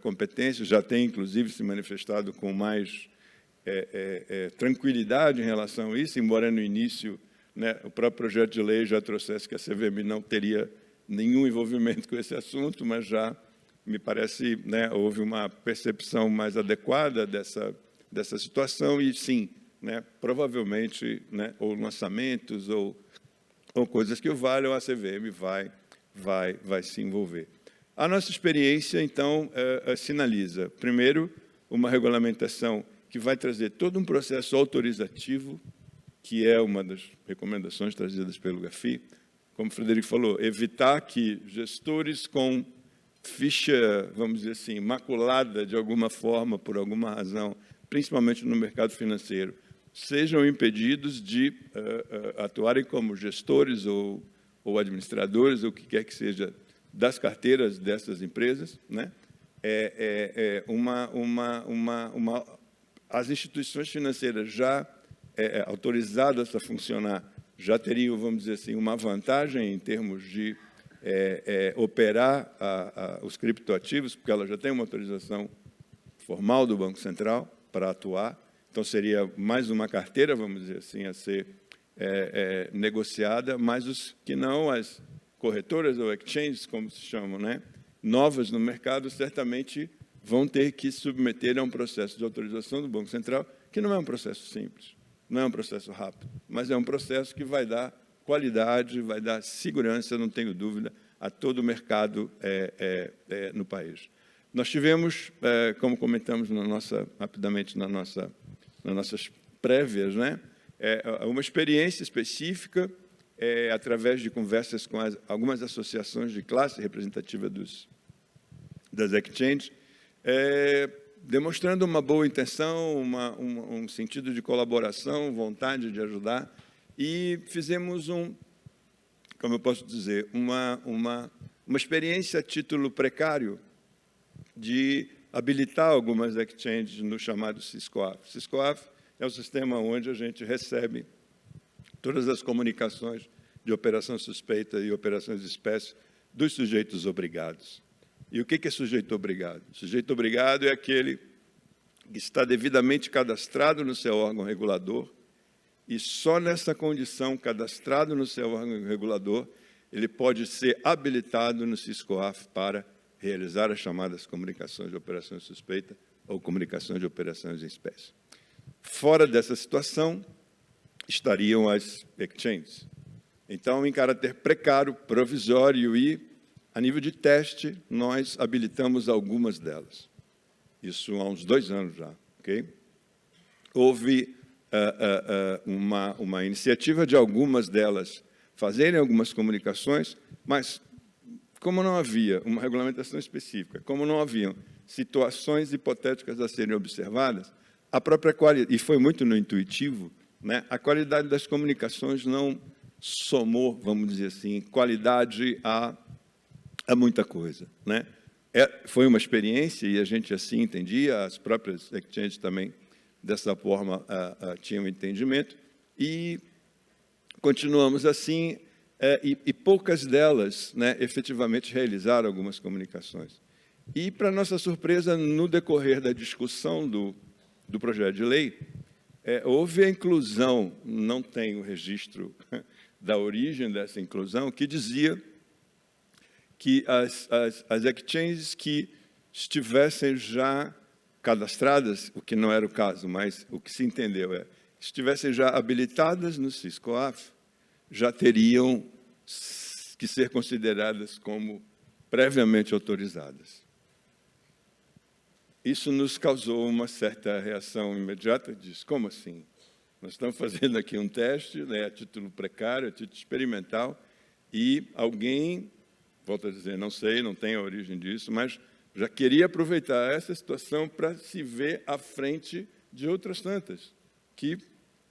competência, já tem, inclusive, se manifestado com mais tranquilidade em relação a isso, embora no início, né, o próprio projeto de lei já trouxesse que a CVM não teria nenhum envolvimento com esse assunto, mas já, me parece, né, houve uma percepção mais adequada dessa situação e, sim, né, provavelmente, né, ou lançamentos ou coisas que o valham, a CVM vai se envolver. A nossa experiência, então, sinaliza, primeiro, uma regulamentação que vai trazer todo um processo autorizativo, que é uma das recomendações trazidas pelo GAFI, como o Frederico falou, evitar que gestores com ficha, vamos dizer assim, maculada de alguma forma, por alguma razão, principalmente no mercado financeiro, sejam impedidos de atuarem como gestores ou administradores, ou o que quer que seja, das carteiras dessas empresas, né? As instituições financeiras já autorizadas a funcionar já teriam, vamos dizer assim, uma vantagem em termos de operar os criptoativos, porque ela já tem uma autorização formal do Banco Central para atuar. Então, seria mais uma carteira, vamos dizer assim, a ser negociada, mas os que não, as corretoras ou exchanges, como se chamam, né, novas no mercado, certamente vão ter que submeter a um processo de autorização do Banco Central, que não é um processo simples, não é um processo rápido, mas é um processo que vai dar qualidade, vai dar segurança, não tenho dúvida, a todo o mercado no país. Nós tivemos, como comentamos rapidamente nas nossas prévias, né, uma experiência específica, através de conversas com algumas associações de classe representativa das exchanges, demonstrando uma boa intenção, um sentido de colaboração, vontade de ajudar, e fizemos como eu posso dizer, uma experiência a título precário de habilitar algumas exchanges no chamado SysCoaf. SysCoaf é o sistema onde a gente recebe todas as comunicações de operação suspeita e operações de espécie dos sujeitos obrigados. E o que é sujeito obrigado? Sujeito obrigado é aquele que está devidamente cadastrado no seu órgão regulador e só nessa condição, cadastrado no seu órgão regulador, ele pode ser habilitado no SysCoaf para realizar as chamadas comunicações de operações suspeita ou comunicações de operações em espécie. Fora dessa situação, estariam as exchanges. Então, em caráter precário, provisório e, a nível de teste, nós habilitamos algumas delas. Isso há uns 2 anos já. Okay? Houve uma iniciativa de algumas delas fazerem algumas comunicações, mas, como não havia uma regulamentação específica, como não haviam situações hipotéticas a serem observadas, a própria qualidade, e foi muito no intuitivo, né, a qualidade das comunicações não somou, vamos dizer assim, qualidade a muita coisa, né? Foi uma experiência, e a gente assim entendia, as próprias exchanges também, dessa forma, tinham entendimento, e continuamos assim, e poucas delas, né, efetivamente realizaram algumas comunicações. E, para nossa surpresa, no decorrer da discussão do projeto de lei, houve a inclusão, não tem o registro da origem dessa inclusão, que dizia que as exchanges que estivessem já cadastradas, o que não era o caso, mas o que se entendeu estivessem já habilitadas no SysCoaf, já teriam que ser consideradas como previamente autorizadas. Isso nos causou uma certa reação imediata, diz, como assim? Nós estamos fazendo aqui um teste, né, a título precário, a título experimental, e alguém, volto a dizer, não sei, não tem a origem disso, mas já queria aproveitar essa situação para se ver à frente de outras tantas, que,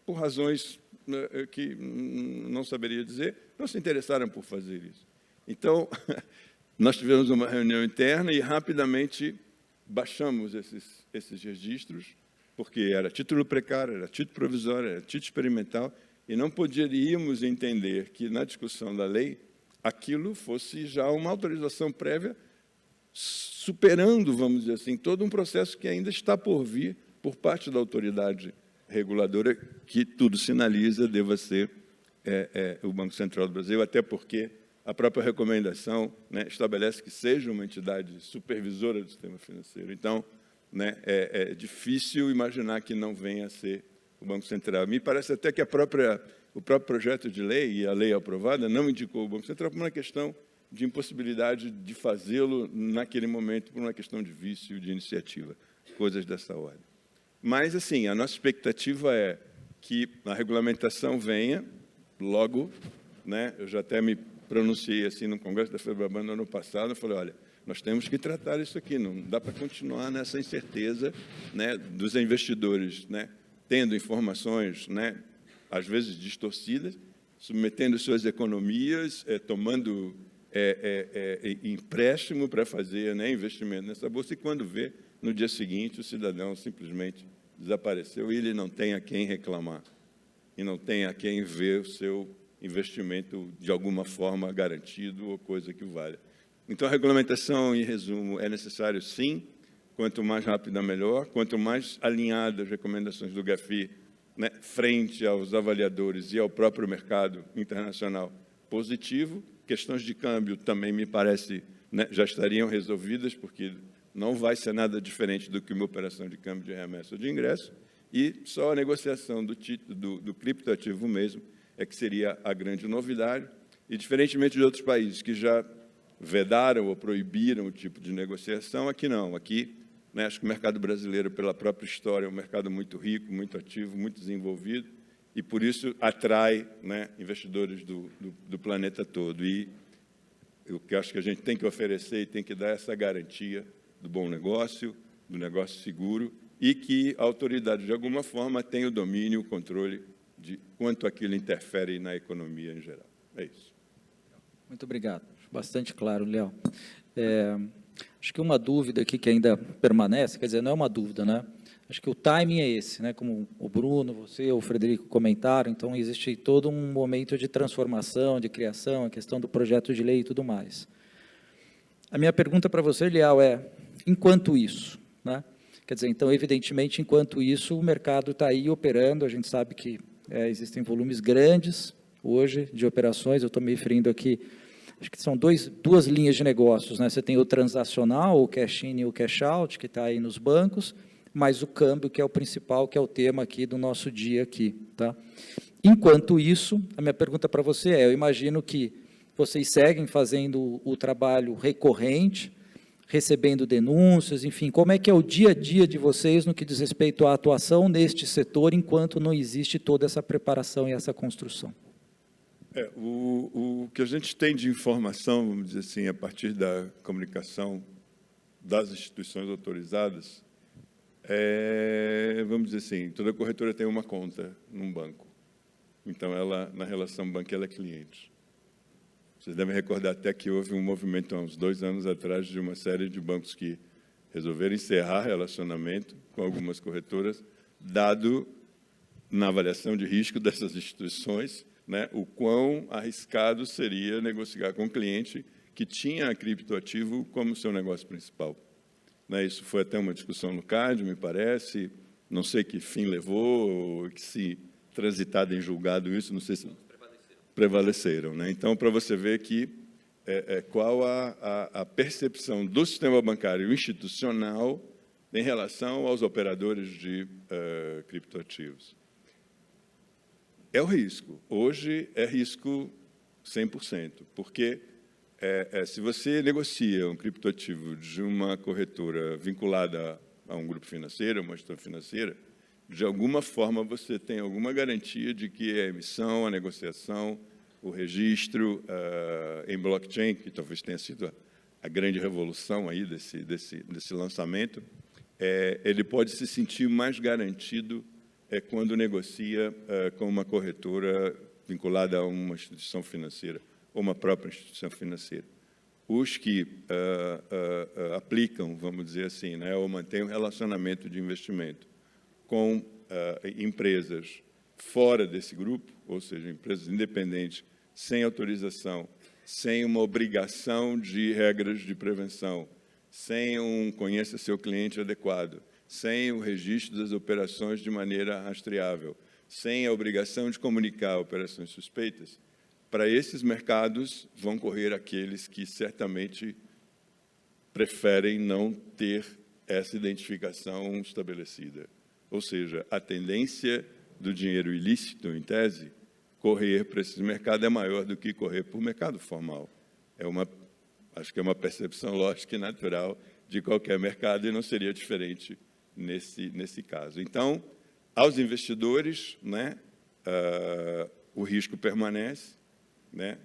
por razões que não saberia dizer, não se interessaram por fazer isso. Então, nós tivemos uma reunião interna e, rapidamente, baixamos esses registros, porque era título precário, era título provisório, era título experimental, e não poderíamos entender que, na discussão da lei, aquilo fosse já uma autorização prévia, superando, vamos dizer assim, todo um processo que ainda está por vir por parte da autoridade reguladora, que tudo sinaliza deva ser o Banco Central do Brasil, até porque a própria recomendação, né, estabelece que seja uma entidade supervisora do sistema financeiro. Então, né, é difícil imaginar que não venha a ser o Banco Central. Me parece até que o próprio projeto de lei e a lei aprovada não indicou o Banco Central por uma questão de impossibilidade de fazê-lo naquele momento, por uma questão de vício de iniciativa, coisas dessa ordem. Mas, assim, a nossa expectativa é que a regulamentação venha logo, né? Eu já até me pronunciei assim no Congresso da FEBRABAN no ano passado, eu falei, olha, nós temos que tratar isso aqui, não dá para continuar nessa incerteza, né, dos investidores, né, tendo informações, né, às vezes distorcidas, submetendo suas economias, tomando empréstimo para fazer, né, investimento nessa bolsa, e quando vê, no dia seguinte, o cidadão simplesmente desapareceu e ele não tem a quem reclamar, e não tem a quem ver o seu investimento de alguma forma garantido ou coisa que valha. Então, a regulamentação, em resumo, é necessário, sim, quanto mais rápida, melhor, quanto mais alinhadas as recomendações do GAFI, né, frente aos avaliadores e ao próprio mercado internacional, positivo. Questões de câmbio também, me parece, né, já estariam resolvidas, porque não vai ser nada diferente do que uma operação de câmbio de remessa ou de ingresso, e só a negociação do criptoativo mesmo é que seria a grande novidade, e, diferentemente de outros países que já vedaram ou proibiram o tipo de negociação, aqui não. Aqui, né, acho que o mercado brasileiro, pela própria história, é um mercado muito rico, muito ativo, muito desenvolvido, e, por isso, atrai, né, investidores do planeta todo. E eu acho que a gente tem que oferecer e tem que dar essa garantia do bom negócio, do negócio seguro, e que a autoridade, de alguma forma, tenha o domínio, o controle de quanto aquilo interfere na economia em geral. É isso. Muito obrigado. Bastante claro, Léo. Acho que uma dúvida aqui que ainda permanece, quer dizer, não é uma dúvida, né? Acho que o timing é esse, né? Como o Bruno, você, o Frederico comentaram, então existe todo um momento de transformação, de criação, a questão do projeto de lei e tudo mais. A minha pergunta para você, Léo, é, enquanto isso, né? Quer dizer, então, evidentemente, enquanto isso, o mercado está aí operando, a gente sabe que existem volumes grandes hoje de operações, eu estou me referindo aqui, acho que são duas linhas de negócios, né? Você tem o transacional, o cash-in e o cash-out, que está aí nos bancos, mas o câmbio, que é o principal, que é o tema aqui do nosso dia aqui, tá? Enquanto isso, a minha pergunta para você eu imagino que vocês seguem fazendo o trabalho recorrente, recebendo denúncias, enfim, como é que é o dia a dia de vocês no que diz respeito à atuação neste setor, enquanto não existe toda essa preparação e essa construção? O que a gente tem de informação, vamos dizer assim, a partir da comunicação das instituições autorizadas, vamos dizer assim, toda corretora tem uma conta num banco. Então, ela, na relação banco, ela é cliente. Vocês devem recordar até que houve um movimento, há uns 2 anos atrás, de uma série de bancos que resolveram encerrar relacionamento com algumas corretoras, dado, na avaliação de risco dessas instituições, né, o quão arriscado seria negociar com um cliente que tinha a criptoativo como seu negócio principal. Né, isso foi até uma discussão no CAD, me parece, não sei que fim levou, que se transitado em julgado isso, não sei se prevaleceram, né? Então, para você ver que qual a percepção do sistema bancário institucional em relação aos operadores de criptoativos. É o risco. Hoje é risco 100%, porque se você negocia um criptoativo de uma corretora vinculada a um grupo financeiro, uma instituição financeira, de alguma forma você tem alguma garantia de que a emissão, a negociação, o registro em blockchain, que talvez tenha sido a grande revolução aí desse lançamento, ele pode se sentir mais garantido quando negocia com uma corretora vinculada a uma instituição financeira ou uma própria instituição financeira. os que aplicam, vamos dizer assim, né, ou mantêm um relacionamento de investimento com empresas fora desse grupo, ou seja, empresas independentes, sem autorização, sem uma obrigação de regras de prevenção, sem um conheça seu cliente adequado, sem o registro das operações de maneira rastreável, sem a obrigação de comunicar operações suspeitas, para esses mercados vão correr aqueles que certamente preferem não ter essa identificação estabelecida. Ou seja, a tendência do dinheiro ilícito, em tese, correr para esses mercados é maior do que correr para o mercado formal. Acho que é uma percepção lógica e natural de qualquer mercado e não seria diferente nesse caso. Então, aos investidores, né, o risco permanece, né?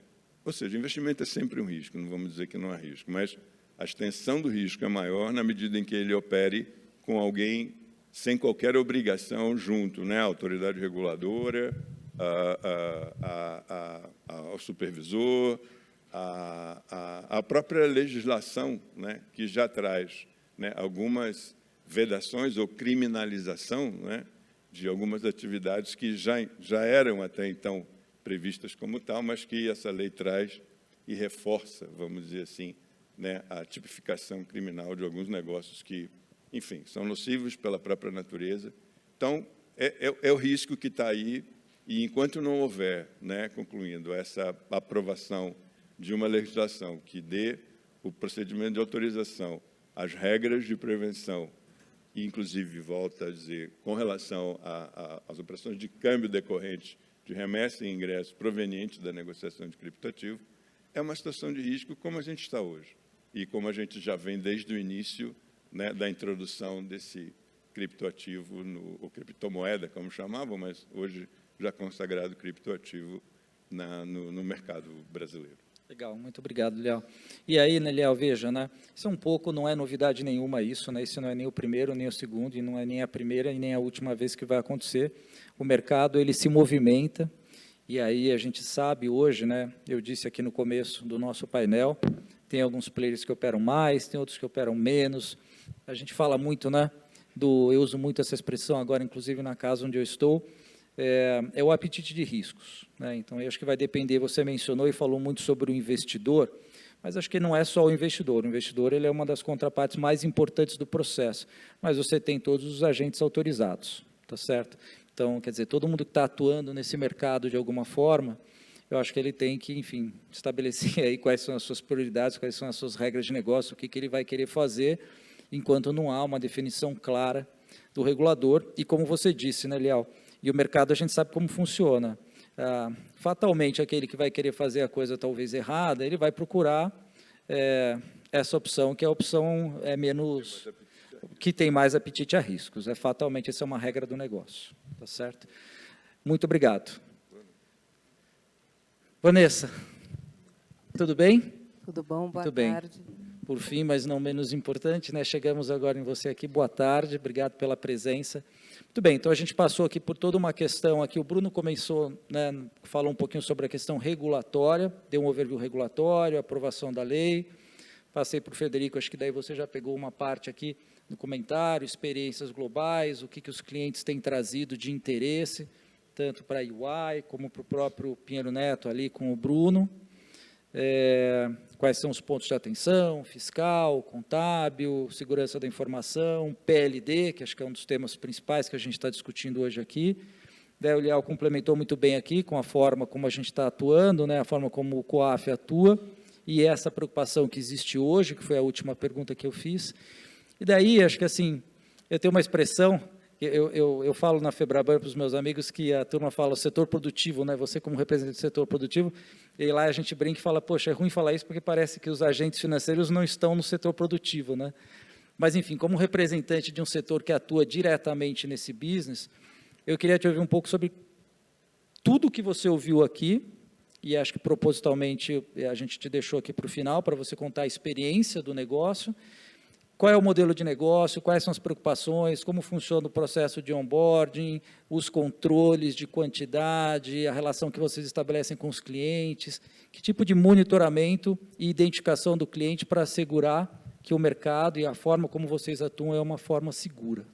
Ou seja, investimento é sempre um risco, não vamos dizer que não há risco, mas a extensão do risco é maior na medida em que ele opere com alguém sem qualquer obrigação junto, né? A autoridade reguladora, ao supervisor, a própria legislação, né? Que já traz, né, algumas vedações ou criminalização, né, de algumas atividades que já eram até então previstas como tal, mas que essa lei traz e reforça, vamos dizer assim, né, a tipificação criminal de alguns negócios que, enfim, são nocivos pela própria natureza. Então, é o risco que está aí, e enquanto não houver, né, concluindo, essa aprovação de uma legislação que dê o procedimento de autorização, as regras de prevenção, e, inclusive, volto a dizer, com relação às operações de câmbio decorrentes de remessa e ingresso provenientes da negociação de criptoativo, é uma situação de risco como a gente está hoje, e como a gente já vem desde o início, né, da introdução desse criptoativo, ou criptomoeda, como chamavam, mas hoje já consagrado criptoativo no mercado brasileiro. Legal, muito obrigado, Léo. E aí, né, Léo, veja, né, isso é um pouco, não é novidade nenhuma isso, né, isso não é nem o primeiro, nem o segundo, e não é nem a primeira e nem a última vez que vai acontecer. O mercado, ele se movimenta, e aí a gente sabe hoje, né, eu disse aqui no começo do nosso painel, tem alguns players que operam mais, tem outros que operam menos. A gente fala muito, né, eu uso muito essa expressão agora, inclusive na casa onde eu estou, é o apetite de riscos, né? Então, eu acho que vai depender, você mencionou e falou muito sobre o investidor, mas acho que não é só o investidor ele é uma das contrapartes mais importantes do processo, mas você tem todos os agentes autorizados, tá certo? Então, quer dizer, todo mundo que está atuando nesse mercado de alguma forma, eu acho que ele tem que, enfim, estabelecer aí quais são as suas prioridades, quais são as suas regras de negócio, o que ele vai querer fazer, enquanto não há uma definição clara do regulador, e como você disse, né, Léo, e o mercado a gente sabe como funciona. Fatalmente, aquele que vai querer fazer a coisa talvez errada, ele vai procurar essa opção, que é a opção menos, que tem mais apetite a riscos. Fatalmente, essa é uma regra do negócio. Tá certo? Muito obrigado. Vanessa, tudo bem? Tudo bom? Boa Muito bem. tarde. Por fim, mas não menos importante, né, chegamos agora em você aqui. Boa tarde, obrigado pela presença. Muito bem, então a gente passou aqui por toda uma questão aqui, o Bruno começou, né, falou um pouquinho sobre a questão regulatória, deu um overview regulatório, aprovação da lei, passei para o Frederico, acho que daí você já pegou uma parte aqui no comentário, experiências globais, o que os clientes têm trazido de interesse, tanto para a UI, como para o próprio Pinheiro Neto ali com o Bruno, quais são os pontos de atenção, fiscal, contábil, segurança da informação, PLD, que acho que é um dos temas principais que a gente está discutindo hoje aqui. Daí o Léo complementou muito bem aqui com a forma como a gente está atuando, né, a forma como o COAF atua, e essa preocupação que existe hoje, que foi a última pergunta que eu fiz. E daí, acho que assim, eu tenho uma expressão, eu falo na Febraban para os meus amigos que a turma fala o setor produtivo, né? Você como representante do setor produtivo, e lá a gente brinca e fala, poxa, é ruim falar isso porque parece que os agentes financeiros não estão no setor produtivo, né? Mas, enfim, como representante de um setor que atua diretamente nesse business, eu queria te ouvir um pouco sobre tudo que você ouviu aqui, e acho que propositalmente a gente te deixou aqui para o final, para você contar a experiência do negócio, qual é o modelo de negócio, quais são as preocupações, como funciona o processo de onboarding, os controles de quantidade, a relação que vocês estabelecem com os clientes, que tipo de monitoramento e identificação do cliente para assegurar que o mercado e a forma como vocês atuam é uma forma segura.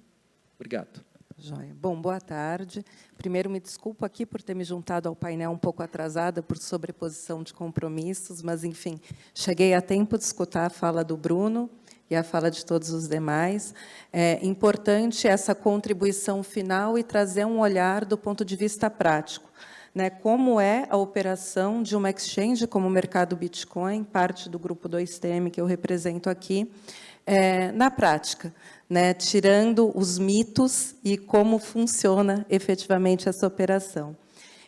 Obrigado. Joia. Bom, boa tarde. Primeiro, me desculpo aqui por ter me juntado ao painel um pouco atrasada por sobreposição de compromissos, mas, enfim, cheguei a tempo de escutar a fala do Bruno e a fala de todos os demais. É importante essa contribuição final e trazer um olhar do ponto de vista prático, né? Como é a operação de uma exchange como o mercado Bitcoin, parte do grupo 2TM que eu represento aqui, na prática, né, tirando os mitos e como funciona efetivamente essa operação.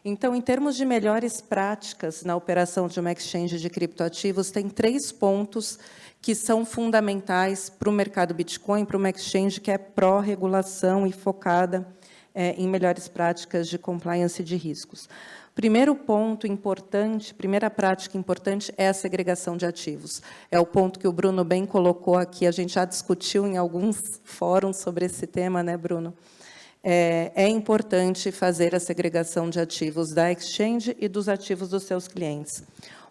Então, em termos de melhores práticas na operação de uma exchange de criptoativos, tem 3 pontos que são fundamentais para o mercado Bitcoin, para uma exchange que é pró-regulação e focada em melhores práticas de compliance de riscos. Primeiro ponto importante, primeira prática importante é a segregação de ativos. É o ponto que o Bruno bem colocou aqui, a gente já discutiu em alguns fóruns sobre esse tema, né, Bruno? É importante fazer a segregação de ativos da exchange e dos ativos dos seus clientes.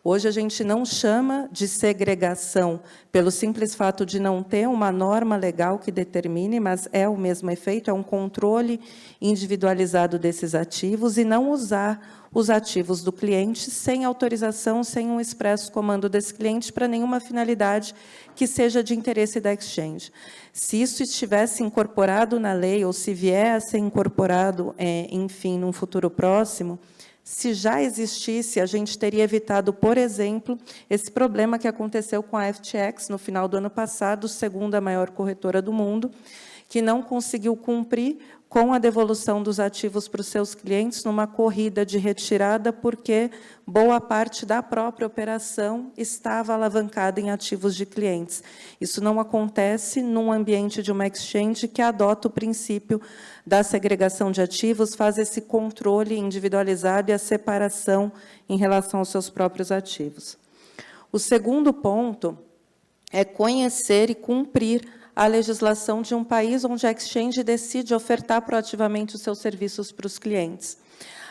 Hoje, a gente não chama de segregação pelo simples fato de não ter uma norma legal que determine, mas é o mesmo efeito, é um controle individualizado desses ativos e não usar os ativos do cliente sem autorização, sem um expresso comando desse cliente para nenhuma finalidade que seja de interesse da exchange. Se isso estivesse incorporado na lei, ou se vier a ser incorporado, enfim, num futuro próximo, se já existisse, a gente teria evitado, por exemplo, esse problema que aconteceu com a FTX no final do ano passado, segunda maior corretora do mundo, que não conseguiu cumprir com a devolução dos ativos para os seus clientes numa corrida de retirada, porque boa parte da própria operação estava alavancada em ativos de clientes. Isso não acontece num ambiente de uma exchange que adota o princípio da segregação de ativos, faz esse controle individualizado e a separação em relação aos seus próprios ativos. O segundo ponto é conhecer e cumprir a legislação de um país onde a exchange decide ofertar proativamente os seus serviços para os clientes.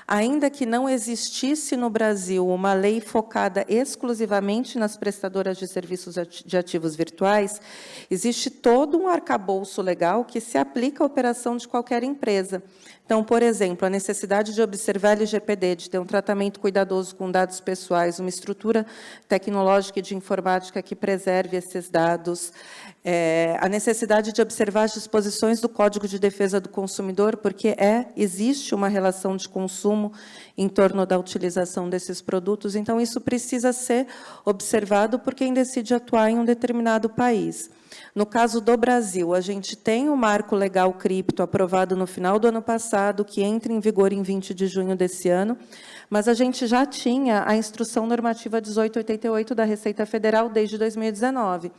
Ainda que não existisse no Brasil uma lei focada exclusivamente nas prestadoras de serviços de ativos virtuais, existe todo um arcabouço legal que se aplica à operação de qualquer empresa. Então, por exemplo, a necessidade de observar LGPD, de ter um tratamento cuidadoso com dados pessoais, uma estrutura tecnológica e de informática que preserve esses dados, a necessidade de observar as disposições do Código de Defesa do Consumidor, porque existe uma relação de consumo em torno da utilização desses produtos. Então, isso precisa ser observado por quem decide atuar em um determinado país. No caso do Brasil, a gente tem o Marco Legal Cripto aprovado no final do ano passado, que entra em vigor em 20 de junho desse ano, mas a gente já tinha a Instrução Normativa 1888 da Receita Federal desde 2019.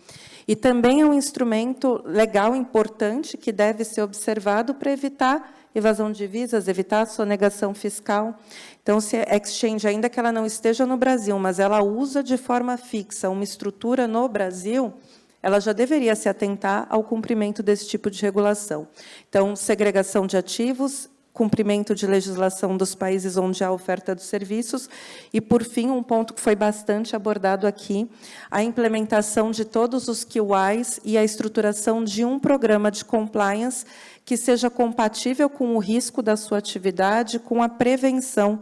E também é um instrumento legal importante que deve ser observado para evitar evasão de divisas, evitar a sonegação fiscal. Então, se a exchange, ainda que ela não esteja no Brasil, mas ela usa de forma fixa uma estrutura no Brasil, ela já deveria se atentar ao cumprimento desse tipo de regulação. Então, segregação de ativos, cumprimento de legislação dos países onde há oferta dos serviços e, por fim, um ponto que foi bastante abordado aqui, a implementação de todos os QIs e a estruturação de um programa de compliance que seja compatível com o risco da sua atividade, com a prevenção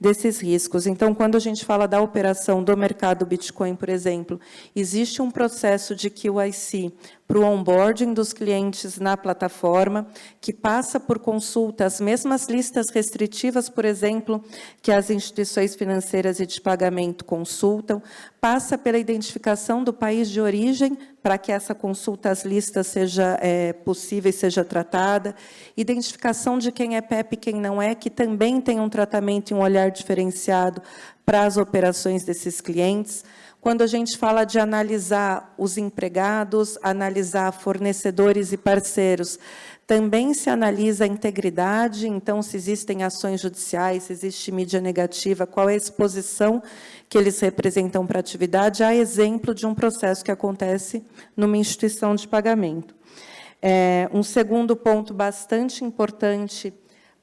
desses riscos. Então, quando a gente fala da operação do mercado Bitcoin, por exemplo, existe um processo de QIC para o onboarding dos clientes na plataforma, que passa por consulta as mesmas listas restritivas, por exemplo, que as instituições financeiras e de pagamento consultam, passa pela identificação do país de origem, para que essa consulta às listas seja possível e seja tratada, identificação de quem é PEP e quem não é, que também tem um tratamento e um olhar diferenciado para as operações desses clientes. Quando a gente fala de analisar os empregados, analisar fornecedores e parceiros, também se analisa a integridade, então, se existem ações judiciais, se existe mídia negativa, qual é a exposição que eles representam para a atividade, a exemplo de um processo que acontece numa instituição de pagamento. Um segundo ponto bastante importante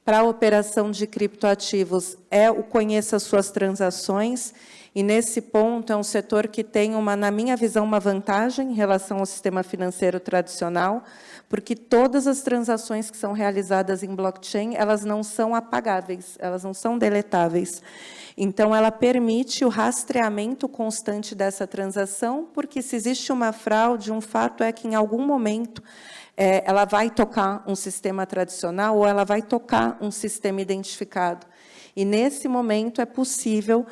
para a operação de criptoativos é o conheça as suas transações, e, nesse ponto, é um setor que tem, na minha visão, uma vantagem em relação ao sistema financeiro tradicional, porque todas as transações que são realizadas em blockchain, elas não são apagáveis, elas não são deletáveis. Então, ela permite o rastreamento constante dessa transação, porque, se existe uma fraude, um fato é que, em algum momento, ela vai tocar um sistema tradicional ou ela vai tocar um sistema identificado. E, nesse momento, é possível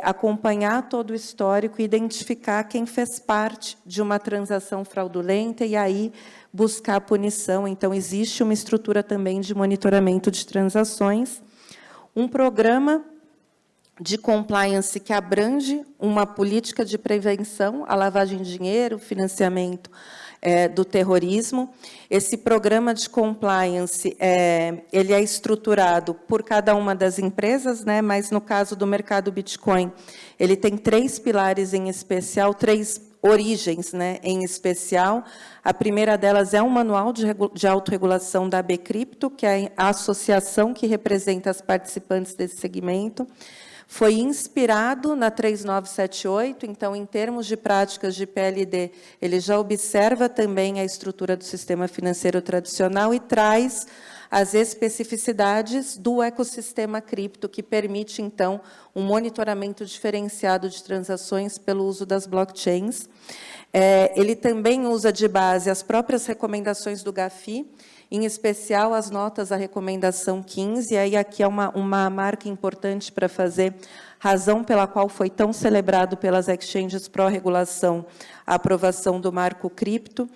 acompanhar todo o histórico e identificar quem fez parte de uma transação fraudulenta e, aí, buscar a punição. Então, existe uma estrutura também de monitoramento de transações. Um programa de compliance que abrange uma política de prevenção à lavagem de dinheiro, financiamento do terrorismo. Esse programa de compliance ele é estruturado por cada uma das empresas, né? Mas, no caso do mercado Bitcoin, ele tem 3 pilares em especial, 3 origens, né, em especial. A primeira delas é um manual de autorregulação da Bcrypto, que é a associação que representa as participantes desse segmento. Foi inspirado na 3978, então, em termos de práticas de PLD, ele já observa também a estrutura do sistema financeiro tradicional e traz as especificidades do ecossistema cripto, que permite, então, um monitoramento diferenciado de transações pelo uso das blockchains. Ele também usa de base as próprias recomendações do GAFI, em especial as notas da recomendação 15, e aí aqui é uma marca importante para fazer, razão pela qual foi tão celebrado pelas exchanges pró-regulação a aprovação do marco cripto,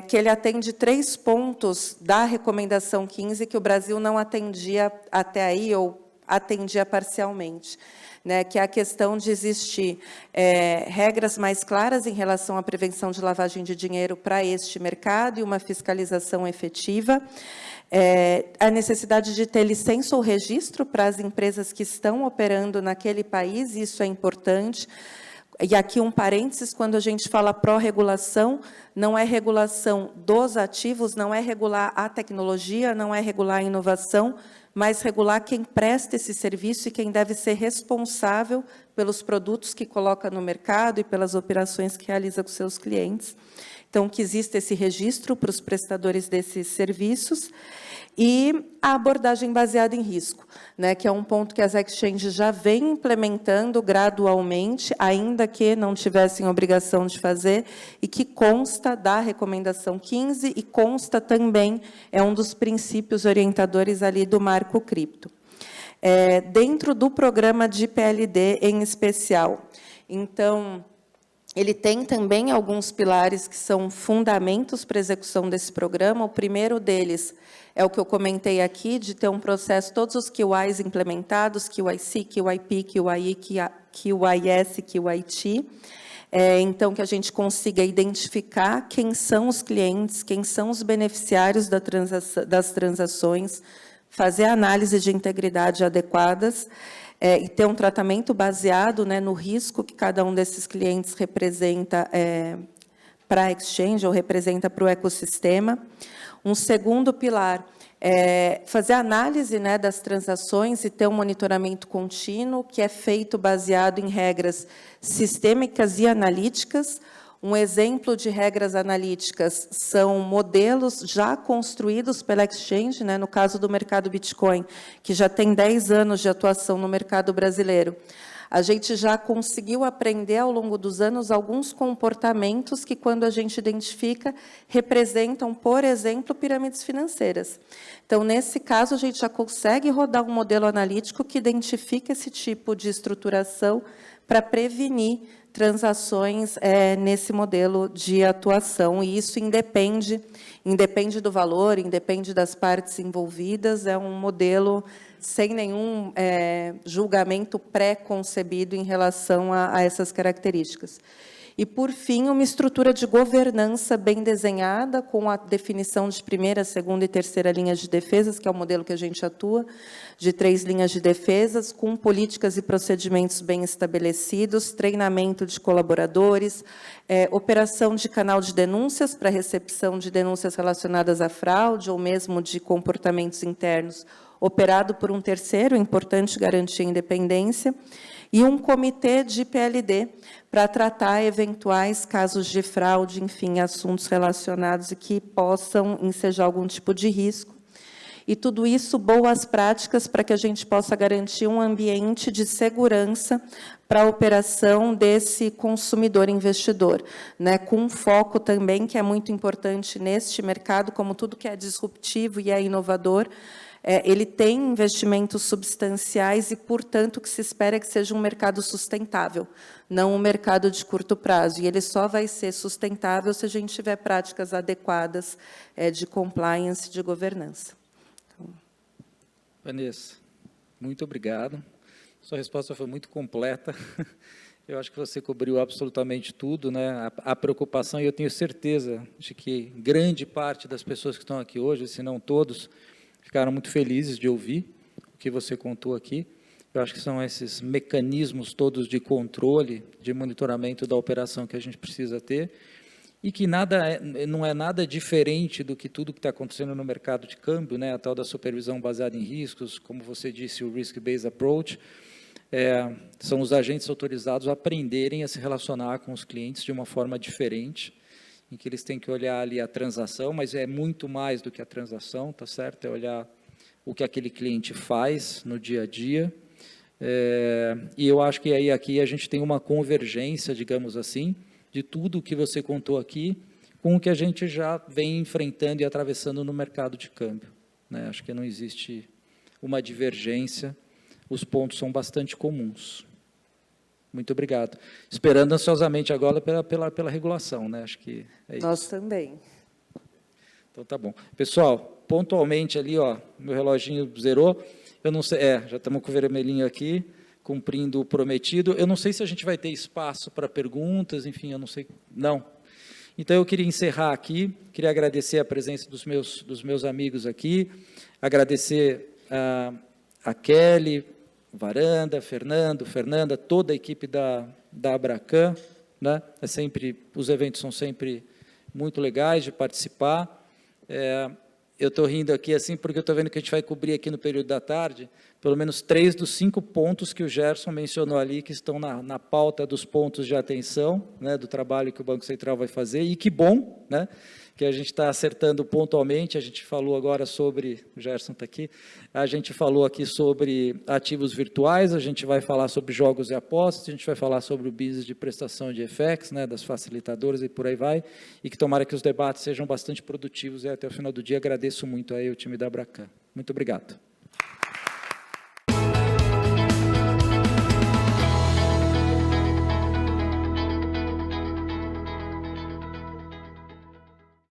que ele atende 3 pontos da recomendação 15 que o Brasil não atendia até aí, ou atendia parcialmente, né, que é a questão de existir regras mais claras em relação à prevenção de lavagem de dinheiro para este mercado e uma fiscalização efetiva, a necessidade de ter licença ou registro para as empresas que estão operando naquele país, isso é importante. E aqui um parênteses, quando a gente fala pró-regulação, não é regulação dos ativos, não é regular a tecnologia, não é regular a inovação, mas regular quem presta esse serviço e quem deve ser responsável pelos produtos que coloca no mercado e pelas operações que realiza com seus clientes. Então, que exista esse registro para os prestadores desses serviços e a abordagem baseada em risco, né, que é um ponto que as exchanges já vêm implementando gradualmente, ainda que não tivessem obrigação de fazer, e que consta da recomendação 15 e consta também, é um dos princípios orientadores ali do marco cripto. Dentro do programa de PLD em especial, então, ele tem também alguns pilares que são fundamentos para a execução desse programa. O primeiro deles é o que eu comentei aqui, de ter um processo, todos os QIs implementados, QIC, QIP, QII, QIS, QIT, então, que a gente consiga identificar quem são os clientes, quem são os beneficiários das transações, fazer análise de integridade adequadas, e ter um tratamento baseado, né, no risco que cada um desses clientes representa para a exchange ou representa para o ecossistema. Um segundo pilar é fazer análise, né, das transações e ter um monitoramento contínuo, que é feito baseado em regras sistêmicas e analíticas. Um exemplo de regras analíticas são modelos já construídos pela exchange, né, no caso do mercado Bitcoin, que já tem 10 anos de atuação no mercado brasileiro. A gente já conseguiu aprender, ao longo dos anos, alguns comportamentos que, quando a gente identifica, representam, por exemplo, pirâmides financeiras. Então, nesse caso, a gente já consegue rodar um modelo analítico que identifica esse tipo de estruturação para prevenir transações nesse modelo de atuação, e isso independe do valor, independe das partes envolvidas, é um modelo sem nenhum julgamento pré-concebido em relação a essas características. E, por fim, uma estrutura de governança bem desenhada, com a definição de primeira, segunda e terceira linhas de defesas, que é o modelo que a gente atua, de 3 linhas de defesas, com políticas e procedimentos bem estabelecidos, treinamento de colaboradores, operação de canal de denúncias para recepção de denúncias relacionadas à fraude ou mesmo de comportamentos internos, operado por um terceiro, é importante garantir a independência, e um comitê de PLD para tratar eventuais casos de fraude, enfim, assuntos relacionados e que possam ensejar algum tipo de risco. E tudo isso, boas práticas para que a gente possa garantir um ambiente de segurança para a operação desse consumidor investidor, né, com um foco também, que é muito importante neste mercado, como tudo que é disruptivo e é inovador, ele tem investimentos substanciais e, portanto, o que se espera é que seja um mercado sustentável, não um mercado de curto prazo. E ele só vai ser sustentável se a gente tiver práticas adequadas de compliance e de governança. Então... Vanessa, muito obrigado. Sua resposta foi muito completa. Eu acho que você cobriu absolutamente tudo, né? A preocupação, e eu tenho certeza de que grande parte das pessoas que estão aqui hoje, se não todos, ficaram muito felizes de ouvir o que você contou aqui. Eu acho que são esses mecanismos todos de controle, de monitoramento da operação que a gente precisa ter, e que não é nada diferente do que tudo que está acontecendo no mercado de câmbio, né? A tal da supervisão baseada em riscos, como você disse, o Risk-Based Approach, são os agentes autorizados a aprenderem a se relacionar com os clientes de uma forma diferente, em que eles têm que olhar ali a transação, mas é muito mais do que a transação, tá certo? É olhar o que aquele cliente faz no dia a dia. E eu acho que aí aqui a gente tem uma convergência, digamos assim, de tudo o que você contou aqui, com o que a gente já vem enfrentando e atravessando no mercado de câmbio, né? Acho que não existe uma divergência, os pontos são bastante comuns. Muito obrigado. Esperando ansiosamente agora pela regulação, né? Acho que é isso. Nós também. Então, tá bom. Pessoal, pontualmente ali, ó, meu reloginho zerou. Eu não sei, já estamos com o vermelhinho aqui, cumprindo o prometido. Eu não sei se a gente vai ter espaço para perguntas, enfim, eu não sei. Não. Então, eu queria encerrar aqui, queria agradecer a presença dos meus amigos aqui, agradecer a Kelly, Varanda, Fernanda, toda a equipe da Abracan, né? Os eventos são sempre muito legais de participar. Eu estou rindo aqui assim porque eu estou vendo que a gente vai cobrir aqui no período da tarde pelo menos 3 dos 5 pontos que o Gerson mencionou ali, que estão na pauta dos pontos de atenção, né, do trabalho que o Banco Central vai fazer, e que bom, né, que a gente está acertando pontualmente. A gente falou agora sobre, o Gerson está aqui, a gente falou aqui sobre ativos virtuais, a gente vai falar sobre jogos e apostas, a gente vai falar sobre o business de prestação de FX, né, das facilitadoras e por aí vai, e que tomara que os debates sejam bastante produtivos, e até o final do dia agradeço muito aí o time da Abracan. Muito obrigado.